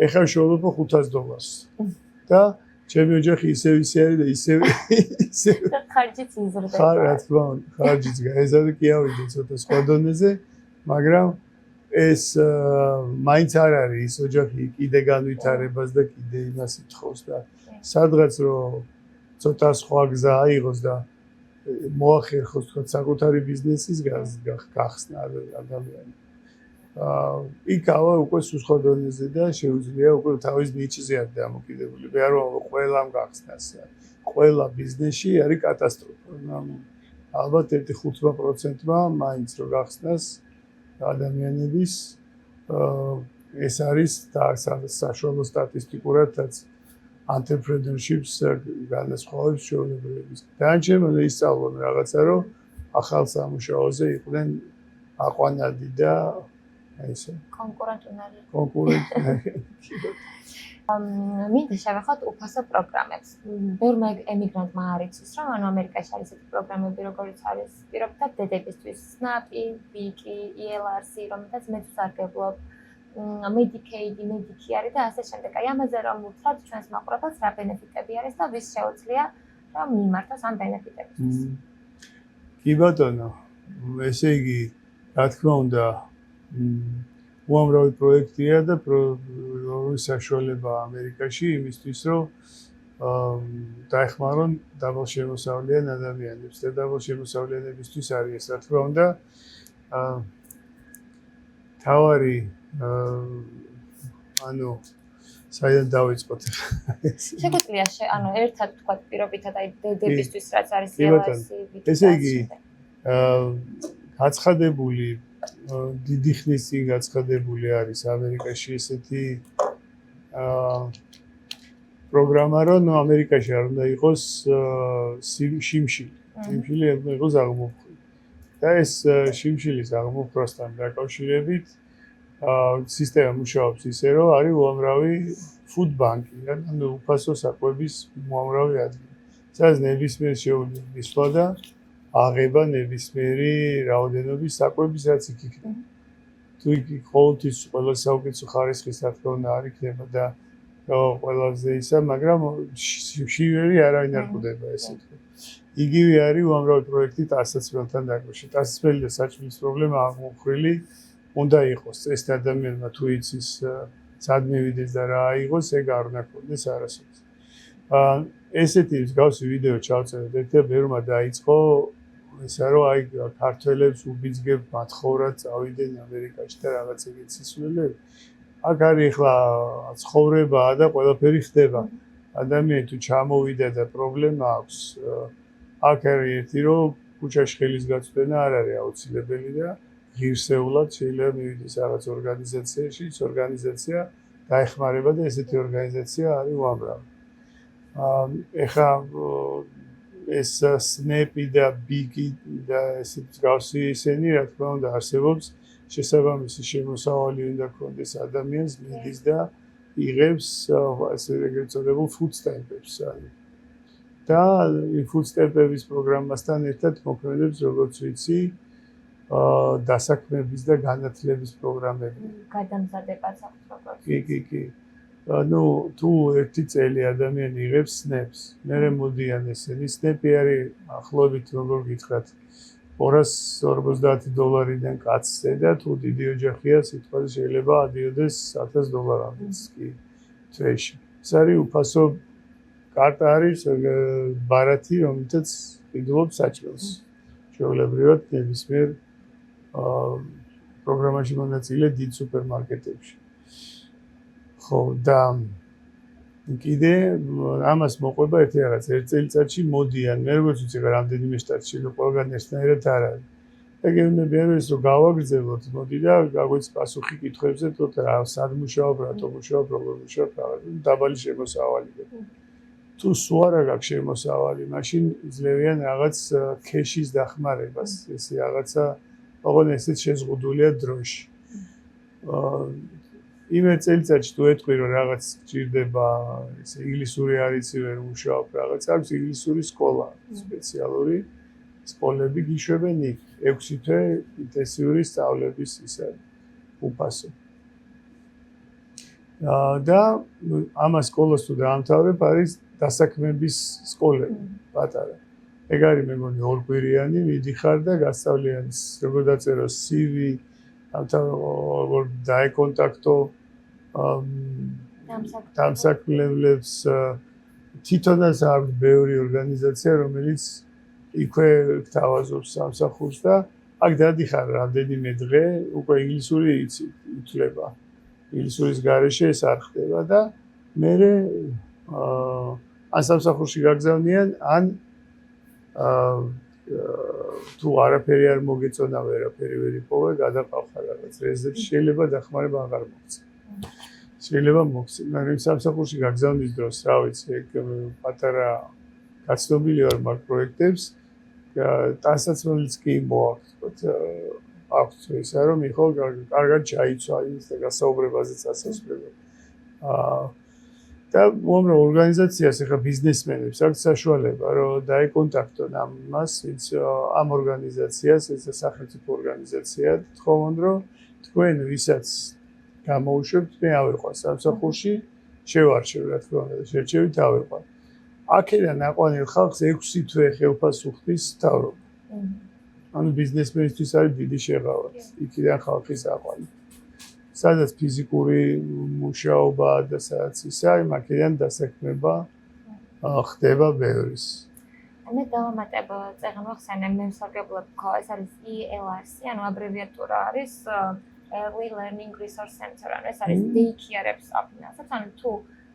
ეხლა შევლობ $500 და ჩემი ოჯახი ისევ არის და ისევ და ხარჯიც იზრდება. რა თქმა უნდა, ხარჯიც გაეზარდა კი ავიდე ცოტა სხვა დონეზე, მაგრამ ეს მაინც არ არის ის ოჯახი კიდე განვითარებას და კიდე იმას ითხოვს და სადღაც რომ ცოტა სხვა გზა აიღოს და მოახერხოს თქვა საკუთარი ბიზნესის გახსნა ადამიანი. იქავა უკვე სხვა დონეზე და შეუძლია უკვე თავის ნიჭზე არ დამოკიდებული. მე არ ვამბობ ყველამ გახსნას. ყველა ბიზნესში არის კატასტროფა. ალბათ 1-5%-მა მაინც რო გახსნას ადამიანების ეს არის საშუალო სტატისტიკურადაც entrepreneurship-ს განასხვავებს ჩვეულებრივის. დანარჩენი ისწავლონ რაღაცა რომ ახალ სამუშაოზე იყვნენ აყვანადი და ესე კონკურენტი. მინდა შევეხოთ უფასო პროგრამებს. ბევრმა ემიგრანტმა არ იცის, რომ ანუ ამერიკაში არის ესეთი პროგრამები, როგორიც არის პირობთა დედებისთვის, SNAP-ი, WIC-ი, ELRC, რომელთაც მეც ვსარგებლობ, Medicaid, Medicare და ასე შემდეგ. აი ამაზე რომ ვუთხრათ ჩვენს მაყურებელს რა ბენეფიტები არის და ვის შეუძლია რომ მიმართოს ამ ბენეფიტებისთვის. კი ბატონო, ესე იგი, რა თქმა უნდა, უამრავი პროექტია და საშუალება ამერიკაში იმისთვის, რომ დაეხმარონ დაბალშემოსავლიან ადამიანებს და დაბალშემოსავლიანებისთვის არის ეს, რა თქმა უნდა, თავარი ანუ საიდან დავიწყოთ? შეგვიძლია ანუ ერთად თქვა პირობითად აი დედებისთვის რაც არის ELRC. ესე იგი, გაცხადებული დიდი ხნის წინ გაცხადებული არის ამერიკაში ესეთი პროგრამა, რომ ამერიკაში არ უნდა იყოს შიმშილი. შიმშილი არ უნდა იყოს აღმოფხვი. და ეს შიმშილის აღმოფხვასთან დაკავშირებით სისტემა მუშაობს ისე, რომ არის უამრავი food bank-ი, ანუ უფასო საკვების უამრავი ადგილი. სადაც ნებისმიერ შეუძლია მისვლა და აღება ნებისმიერი რაოდენობის საკვების რაც იქ იქნება. თუ იქ ყოველთვის ყველა საუკეთესო ხარისხის რა თქმა უნდა არ იქნება და ყველაზე ისა, მაგრამ შივერი არავინ არ ხვდება ესე თქო. იგივე არის უამრავი პროექტი ტასაცმელთან დაკავშირებით. ტასაცმელი და საჭმლის პრობლემა აღმოფხრილი უნდა იყოს. ეს ადამიანმა თუ იცის სად მივიდეს და რა აიღოს, ეგ არ უნდა ქონდეს არასოდეს. ესეთი მსგავსი ვიდეო ჩავწერეთ და ბევრმა დაიწყო ესა რომ აი ქართველებს უბიძგებ მათხოვრად წავიდნენ ამერიკაში და რაღაც ეგეთ სისულელები. აქ არის ახლა ცხოვრება და ყველაფერი ხდება. ადამიანი თუ ჩამოვიდა და პრობლემა აქვს, აქ არის ერთი რომ ქუჩაში ხელის გაწვდენა არ არის აუცილებელი და ღირსეულად შეიძლება მივიდეს რაღაც ორგანიზაციაში, ეს ორგანიზაცია დაეხმარება და ესეთი ორგანიზაცია არის უამრავი. ეხლა ეს SNAP-ი და WIC-ი და ესეთი მსგავსი ისინი, რა თქმა უნდა, არსებობს. შესაბამისი შემოსავალი უნდა ქონდეს ადამიანს, მიდის და იღებს ესე ეგრეთ წოდებულ food stamp-ებს. და იმ food stamp-ების პროგრამასთან ერთად მოქმედებს, როგორც ვიცი, დასაქმების და განათლების პროგრამები. გადამზადებაც აქვს როგორც. კი. ანუ თუ ერთი წელი ადამიანი იღებს SNAP-ს, მერე მოდიან ესენი SNAP-ი არის ახლობით როგორ გითხრათ $250-დან კაცზე და თუ დიდი ოჯახია, სიტყვაზე შეიძლება ადიოდეს $1000-მდეც კი თვეში. ეს არის უფასო კარტა არის ბარათი, რომელთაც ყიდულობს საჭმელს. ჩვეულებრივად ნებისმიერ პროგრამაში მონაწილე დიდ სუპერმარკეტებში. ხო და კიდე ამას მოყვება ერთი რაღაც ერთ წელიწადში მოდიან მე როგორც ვიცი რამდენიმე შტატში ყველგან ერთნაირად არ არის. და გეუბნებიან რომ გავაგრძელოთ მოდი და გაგვეც პასუხი კითხვებზე თოთ რა სად მუშაობ რატო მუშაობ როგორ მუშაობ რაღაც დაბალი შემოსავალი თუ სულ არ აქვს შემოსავალი მაშინ იძლევიან რაღაც ქეშის დახმარებას ესე რაღაცა ოღონდ ესეც შეზღუდულია დროში იმერ წელიწადში თუ ეთქვი რომ რაღაც გჭირდება ესე ინგლისური არიცი ვერ მუშაობ რაღაც აქვს ინგლისური სკოლა სპეციალური სკოლები გიშვებენ იქ 6 თვე ინტენსიური სწავლების ისა უფასო და ამას სკოლას თუ დაამთავრებ არის დასაქმების სკოლები პატარა ეგ არის მე მგონი ორკვირიანი მიდიხარ და გასწავლიან როგორ დაწერო CV როგორ დაეკონტაქტო დამსაქმებლებს თვითონაც აქვს ბევრი ორგანიზაცია რომელიც იქვე გთავაზობს სამსახურს და აქ დადიხარ რამდენიმე დღე უკვე ინგლისური ითვლება ინგლისურის გარეშე ეს არ ხდება და მე ან სამსახურში გაგზავნიან ან თუ არაფერი არ მოგეწონა ვერაფერი ვერ იპოვე გადაყავხარ რაღაც რეზერვში შეიძლება დახმარება აღარ მოგცე შეიძლება მოგცე მაგრამ სამსახურში გაგზავნის დროს რა ვიცი ეგ პატარა გაცნობილი ვარ მაგ პროექტებს დასაცმელიც კი მოაქვს აქვს ისა რომ იხო კარგად ჩაიცვა ის და გასაუბრებაზეც ასასვლელი და უამრავ ორგანიზაციას ეხა ბიზნესმენებს აქვს საშუალება რომ დაეკონტაქტონ ამას ვინც ამ ორგანიზაციას ეს სახელმწიფო ორგანიზაცია თხოვონ რომ თქვენ ვისაც გამოუშვებთ მე ავიყვან სამსახურში შევარჩევ რა თქმა უნდა შერჩევით ავიყვან აქედან აყვანილ ხალხს 6 თვე ხელფასუხდის თავრობა ანუ ბიზნესმენისთვის არის დიდი შეღავა იქიდან ხალხის აყვანა სადაც ფიზიკური მუშაობა და სადაც ისა აქედან დასაქმება ხდება ბევრის მე დავამატებ წეგან მოხსენე მე მსარგებლობ ეს არის ELRC ანუ აბრევიატურა არის Early Learning Resource Center ანუ ეს არის daycare-ებს აფინანსებს ანუ თუ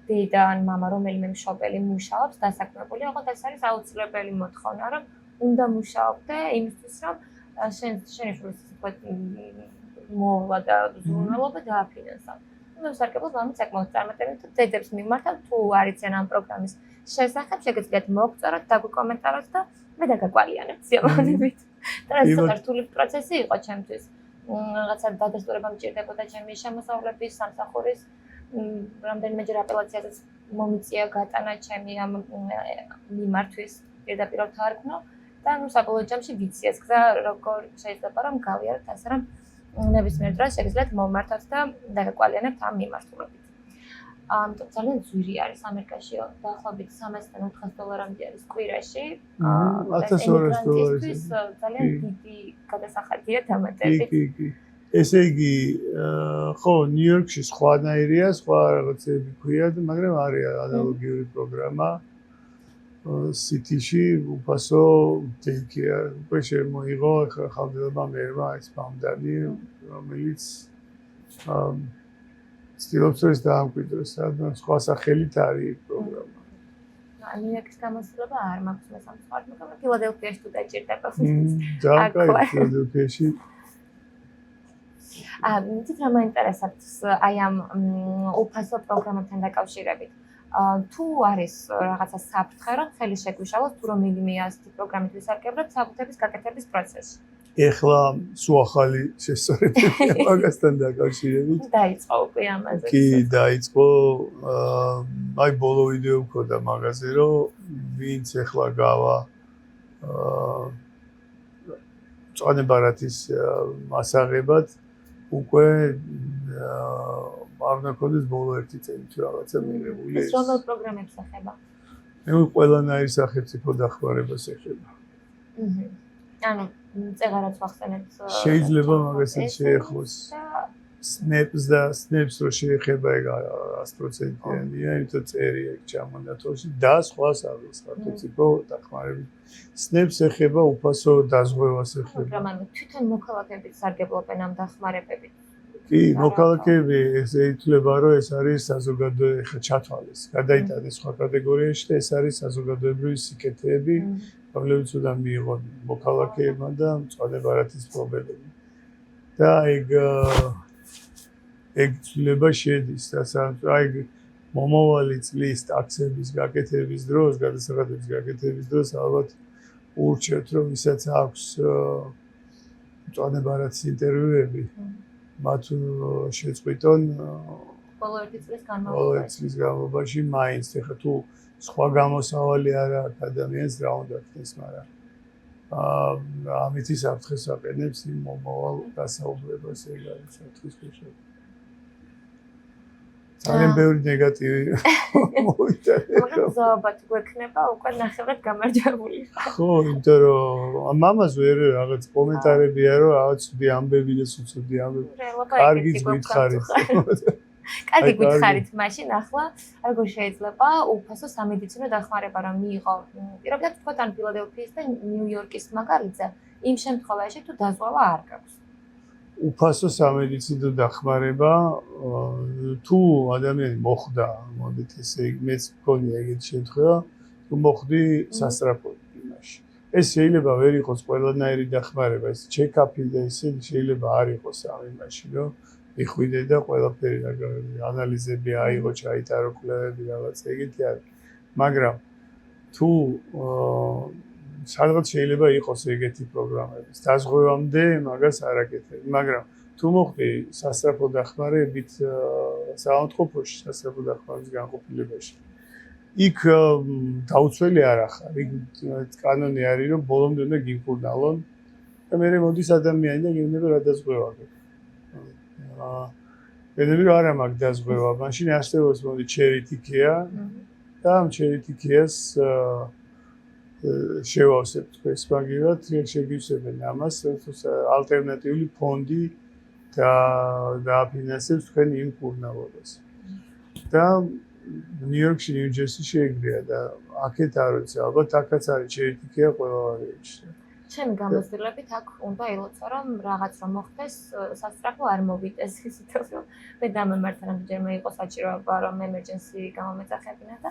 დედა ან მამა რომელიმე მშობელი მუშაობს დასაქმებული ოღონდ ეს არის აუცილებელი მოთხოვნა რომ უნდა მუშაობდე იმისთვის რომ შენი შვილის მოვლა და ზრუნველობა დააფინანსა. მე ვსარგებლობ ამით საკმაოდ წარმატებით დედებს მიმართავ თუ არიციან ამ პროგრამის შესახებ შეგიძლიათ მოგწეროთ დაგვიკომენტაროთ და მე დაგაკვალიანებთ სიამოვნებით. და ეს რთული პროცესი იყო ჩემთვის. რაღაცა დადასტურება მჭირდებოდა ჩემი შემოსავლების სამსახურის რამდენიმეჯერ აპელაციაზეც მომიწია გატანა ჩემი ამ მიმართვის პირდაპირ თარგმნო და ნუ საბოლოო ჯამში ვიცი ეს გზა როგორ შეიძლება რომ გავიაროთ ასე რომ ნებისმიერ დროს შეგიძლიათ მომმართოთ და დაგაკვალიანებთ ამ მიმართულებით. ამიტომ ძალიან ძვირი არის ამერიკაში დაახლოებით $300-400 არის კვირაში. $1200 ძალიან დიდი გადასახადია დამატებით. კი. ესე იგი ხო ნიუ-იორკში სხვანაირია, სხვა რაღაცები ქვია, მაგრამ არის ანალოგიური პროგრამა. City-ში უფასო daycare უკვე შემოიღო ხალხმა მერმა ეს ფაუნდარი რომელიც ცდილობს ეს დაამკვიდროს სადღაც სხვა სახელით არის პროგრამა. ნიუ-იორკის გამოსვლება არ მაქვს მე სამწუხაროდ, მაგრამ ფილადელფიაში თუ დაჭირდება. ძალიან კაი ფილადელფიაში. მით რა მაინტერესებს აი ამ უფასო პროგრამებთან დაკავშირებით. თუ არის რაღაცა საფრთხე, რომ ხელი შეგვიშალოს თუ რომელიმე ასეთი პროგრამით ვისარგებლოთ საბუთების გაკეთების პროცესში. ეხლა სულ ახალი შესწორებებია მაგასთან დაკავშირებით. დაიწყო უკვე ამაზე. კი, დაიწყო. აი ბოლო ვიდეო მქონდა მაგაზე, რომ ვინც ეხლა გავა წვანებარათის მასაღებად უკვე არ უნდა ქონდეს ბოლო 1 წელი თუ რაღაცა მიღებული ეს რომელ პროგრამებს ეხება? მე ყველანაირ სახელმწიფო დახმარებას ეხება. ანუ წეღარაც ვახსენებთ შეიძლება მაგასაც შეეხოს სნეპს და სნეპს რო შეეხება ეგ 100%-იანია, იმიტომ წერი ეგ ჩამონათოში და სხვა სახელმწიფო დახმარებით. სნეპს ეხება უფასო დაზღვევას ეხება. მაგრამ ანუ თვითონ მოქალაქეები სარგებლობენ ამ დახმარებებით. კი, მოქალაქეები ესე ითვლება, რომ ეს არის საზოგადო ეხა ჩათვალეს. გადაიტანეს სხვა კატეგორიაში და ეს არის საზოგადოებრივი სიკეთეები, რომლებიც უნდა მიიღონ მოქალაქეებმა და მწვადებარათის მფლობელები. და ეგ ცვლილება შედის და აი მომავალი წლის ტაქსების გაკეთების დროს, გადასახადების გაკეთების დროს ალბათ ურჩევთ, რომ ვისაც აქვს მწვადებარათის ინტერვიუები, მათ შეწყვიტონ ბოლო ერთი წლის განმავლობაში მაინც ეხლა თუ სხვა გამოსავალი არ აქვს ადამიანს რა უნდა ქნეს, მაგრამ ამითი საფრთხეს აყენებს იმ მომავალ გასაუბრებას ეგ არის საფრთხის ქვეშ. ძალიან ბევრი ნეგატივი მოვიტანე. მაგრამ ზოგადად გვექნება უკვე ნახევრად გამარჯვებული. ხო, იმიტომ რომ მამას ვერ რაღაც კომენტარებია რომ რაღაც ცუდი ამბები და ცუდი ამბები. კარგიც გითხარით. კარგი გითხარით, მაშინ ახლა როგორ შეიძლება უფასო სამედიცინო დახმარება რომ მიიღო პირობად თქვათ ან ფილადელფიის და ნიუ-იორკის მაგალითზე, იმ შემთხვევაში თუ დაზღვევა არ გაქვს. უფასო სამედიცინო დახმარება თუ ადამიანი მოხვდა, მოდით ესე მეც მქონია ეგეთი შემთხვევა, თუ მოხვდი სასწრაფოდ იმაში. ეს შეიძლება ვერ იყოს ყველანაირი დახმარება, ეს ჩეკაპი და ისე შეიძლება არ იყოს ამ იმაში, რომ მიხვიდე და ყველაფერი ანალიზები აიღო, ჩაიტარო კვლევები რაღაც ეგეთი არის. მაგრამ თუ სადღაც შეიძლება იყოს ეგეთი პროგრამები. დაზღვევამდე მაგას არ აკეთებ, მაგრამ თუ მოხდი სასწრაფო დახმარებით საავადმყოფოში, სასწრაფო დახმარების განყოფილებაში, იქ დაუცველი არ ახარ. იქ კანონი არის, რომ ბოლომდე უნდა გიმკურნალონ და მერე მოდის ადამიანი და გეუბნება რა დაზღვევა აქვს. გეუბნები რომ არა მაქვს დაზღვევა, მაშინ არსებობს მოდი ჩერიტიკია და ამ ჩერიტიკიას შევავსებთ ეს მაგივრად, შეგივსებენ ამას, ალტერნატიული ფონდი და დააფინანსებს თქვენ იმ კურნალობას. და ნიუ-იორკში, ნიუ-ჯერსი შეეძლია და აქეთ არ ვიცი, ალბათ აქაც არის ჩერიტიკია ყველა ვარიანტში. ჩემი გამოცდილებით აქ უნდა ილოცო, რომ რაღაც რომ მოხდეს, სასწრაფო არ მოვიდეს ისიც რომ მე დამემართა რამდენჯერმე იყო საჭიროება რომ emergency გამომეწახებინა და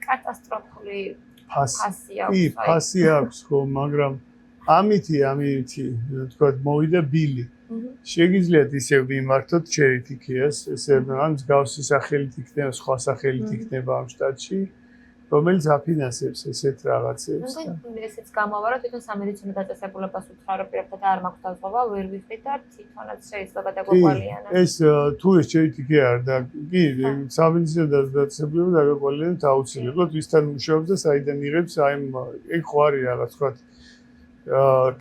კატასტროფული ფასი აქვს. კი, ფასი აქვს ხო, მაგრამ ამითი, თქვა მოვიდა ბილი. შეგიძლიათ ისევ მიმართოთ ჩერიტიკიას, ესე ან მსგავსი სახელით იქნება, სხვა სახელით იქნება ამ შტატში, რომელიც აფინანსებს ესეთ რაღაცებს. ესეც გამოვა, რომ თვითონ სამედიცინო დაწესებულებას უთხრა, რომ პირობად არ მაქვს დაზღვევა, ვერ ვიხდი და თვითონაც შეიძლება დაგვეყოლიანა. ეს თუ ეს ჩერიტიკია არ და კი, სამედიცინო დაწესებულება დაგვეყოლიანებთ აუცილებლად, ვისთან მუშაობს და საიდან იღებს, აი ეგ ხო არის რაღაც თქვა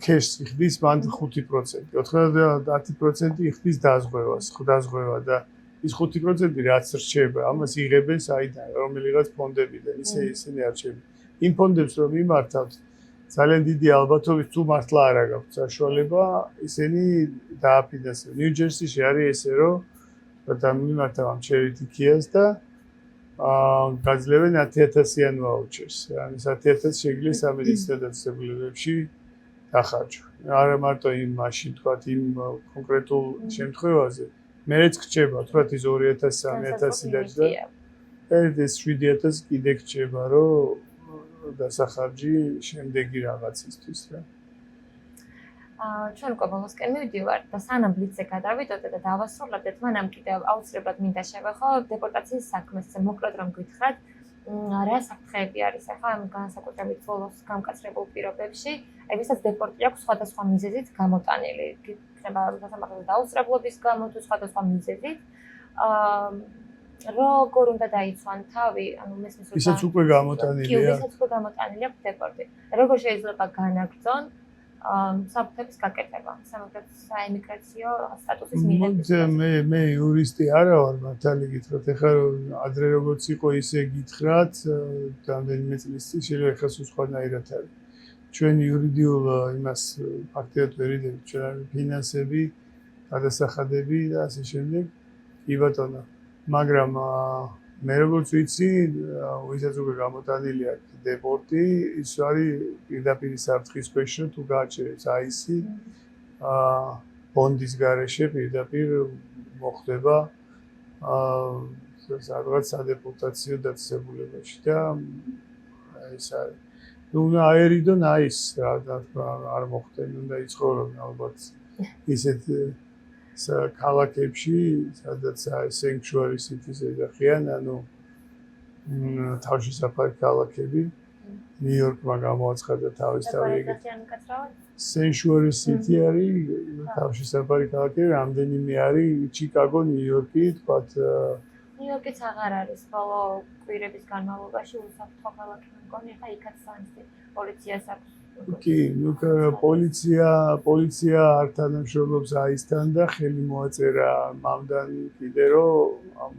cash იხდის მან 5%, 90% იხდის დაზღვევას, დაზღვევა და ის 5% რაც რჩება, ამას იღებენ საიდან, რომელიღაც ფონდებიდან, ისინი არჩევენ. იმ ფონდებს რომ მიმართავთ, ძალიან დიდი ალბათობით თუ მართლა არ აქვს საშუალება, ისინი დააფინანსებენ. ნიუ-ჯერსიში არის ესე, რომ მიმართავ ამ ჩერიტიკიას და გაძლევენ 10,000-იან ვაუჩერს. ანუ 10,000 შეგიძლია სამედიცინო დაწესებულებებში დახარჯო. არა მარტო იმ მაშინ თქვა იმ კონკრეტულ შემთხვევაზე, მეც გრჩება, თქვათ ის 2,000-3,000 და ეს 7,000 კიდე გრჩება, რომ დასახარჯი შემდეგი რაღაცისთვის რა. ჩვენ უკვე ბოლოსკენ მივდივართ და სანამ ბლიცზე გადავიდოდეთ და დავასრულებდეთ, მანამ კიდევ აუცილებლად მინდა შევეხო დეპორტაციის საქმეს, მოკლედ რომ გითხრათ, რა საფრთხეები არის ახლა ამ განსაკუთრებით ბოლოს გამკაცრებულ პირობებში, აი ვისაც დეპორტი აქვს სხვადასხვა მიზეზით გამოტანილი, იქნება სასამართლოს დაუსწრებლობის გამო თუ სხვადასხვა მიზეზით. როგორ უნდა დაიცვან თავი, ანუ მესმის რომ ისაც უკვე გამოტანილია. კი, ისაც უკვე გამოტანილი აქვს დეპორტი. როგორ შეიძლება განაგრძონ საფრთხების გაკეთება, საიმიგრაციო სტატუსის მიღების. მე იურისტი არა ვარ, მართალი გითხრათ, ეხლა ადრე როგორც იყო ისე გითხრათ, რამდენიმე წლის წინ შეიძლება ეხლა სხვანაირად არის. ჩვენ იურიდიულ იმას ფაქტიად ვერ იდევნით, ჩვენ ფინანსები გადასახადები და ასე შემდეგ. კი ბატონო. მაგრამ მე როგორც ვიცი, ვისაც უკვე გამოტანილი აქვს დეპორტი, ის არის პირდაპირ საფრთხის ქვეშ, თუ გააჩერებს აისი, ბონდის გარეშე პირდაპირ მოხდება სადღაც სადეპორტაციო დაწესებულებაში და ეს არის. ნუ აერიდონ აის რა თქმა არ მოხდენ, უნდა იცხოვრონ ალბათ ისეთ ქალაქებში, სადაც sanctuary cities ეძახიან, ანუ თავშესაფარი ქალაქები. ნიუ-იორკმა გამოაცხადა თავისთავად sanctuary city არის თავშესაფარი ქალაქები, რამდენიმე არის ჩიკაგო, ნიუ-იორკი, თქვათ ნიუ-იორკიც აღარ არის, ხოლო კვირების განმავლობაში უსაფრთხო ქალაქი მგონი, ხა იქაც სანსი პოლიციას აქვს. კი, ნუ პოლიცია არ თანამშრომლობს აისთან და ხელი მოაწერა მამდან კიდე რომ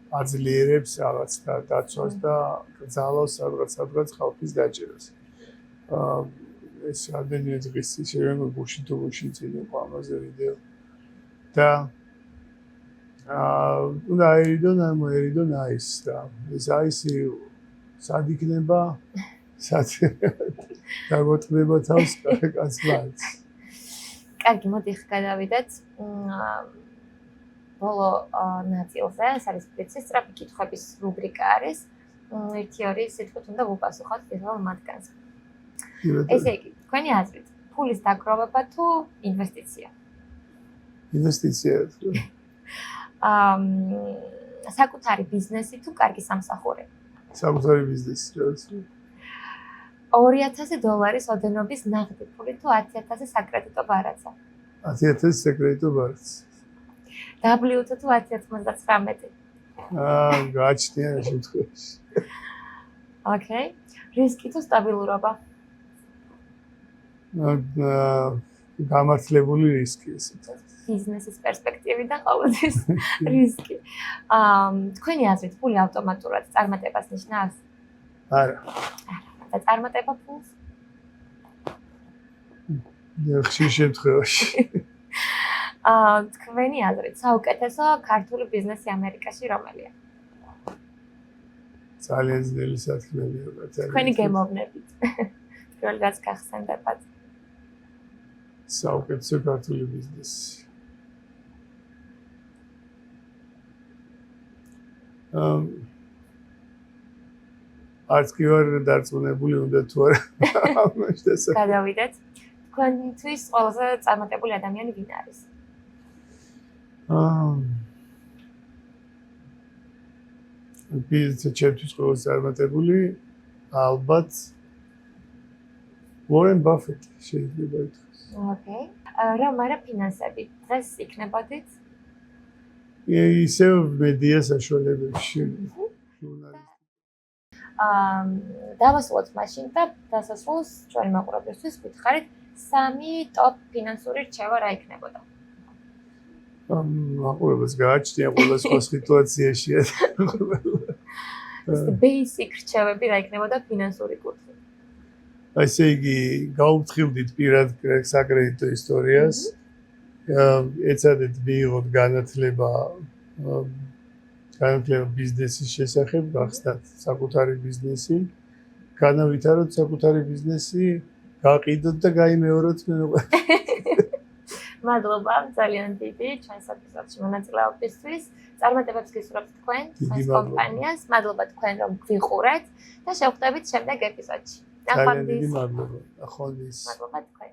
აძლიერებს რაღაც დაცვას და ძალავს სადღაც ხალხის დაჭერას. ეს რამდენიმე დღის წინ შევემო გუში თუ გუში წინ იყო ამაზე ვიდეო. და უნდა აერიდონ აის რა. ეს აისი სად იქნება? სად დაგოწმება თავს კაცმაც. კარგი, მოდი გადავიდეთ. ბოლო ნაწილზე, ეს არის პრიცის სწრაფი კითხვების რუბრიკა არის. 1-2 სიტყვით უნდა ვუპასუხოთ პირველ მათგანს. ესე იგი, თქვენი აზრით, ფულის დაგროვება თუ ინვესტიცია? ინვესტიცია. საკუთარი ბიზნესი თუ კარგი სამსახური? საკუთარი ბიზნესი რაც. $2000 ოდენობის ნაღდი ფული თუ 10000 საკრედიტო ბარაცა? 10000 საკრედიტო ბარაცა. WT თუ 1099? გააჩნია რა შემთხვევაში. ოკეი. რისკი თუ სტაბილურობა? გამართლებული რისკი ესეთ. ბიზნესის პერსპექტივიდან ყოველთვის რისკი. თქვენი აზრით, ფული ავტომატურად წარმატებას ნიშნავს? არა. და წარმატება ფულს? ხშირ შემთხვევაში. თქვენი აზრით, საუკეთესო ქართული ბიზნესი ამერიკაში რომელია? ძალიან ძნელი საქმეა. თქვენი გემოვნებით. პირველ რაც გახსენდებათ. საუკეთესო ქართული ბიზნესი. არც კი ვარ დარწმუნებული უნდა თუ არა. გადავიდეთ. თქვენთვის ყველაზე წარმატებული ადამიანი ვინ არის? ბიზნესში ჩემთვის ყველაზე წარმატებული ალბათ Warren Buffett შეიძლება ითქვას. ოკეი. რა მარა ფინანსები დღეს იქნებოდით? ისევ მედია საშუალებებში. დავასრულოთ მაშინ და დასასრულს ჩვენი მაყურებლისთვის ვითხარით 3 ტოპ ფინანსური რჩევა რა იქნებოდა? მაყურებელს გააჩნია ყველა სხვა სიტუაციაშია. Basic რჩევები რა იქნებოდა ფინანსური კუთხით? ასე იგი, გაუფრთხილდით პირად საკრედიტო ისტორიას. ეცადეთ მიიღოთ განათლება ბიზნესის შესახებ, გახსნათ საკუთარი ბიზნესი, განავითაროთ საკუთარი ბიზნესი, გაყიდოთ და გაიმეოროთ მეუღლე. მადლობა ძალიან დიდი ჩვენს ეპიზოდში მონაწილეობისთვის. წარმატებებს გისურვებთ თქვენ, თქვენს კომპანიას. მადლობა თქვენ რომ გვიყურეთ და შევხვდებით შემდეგ ეპიზოდში. ძალიან დიდი მადლობა. ახონდის. მადლობა თქვენ.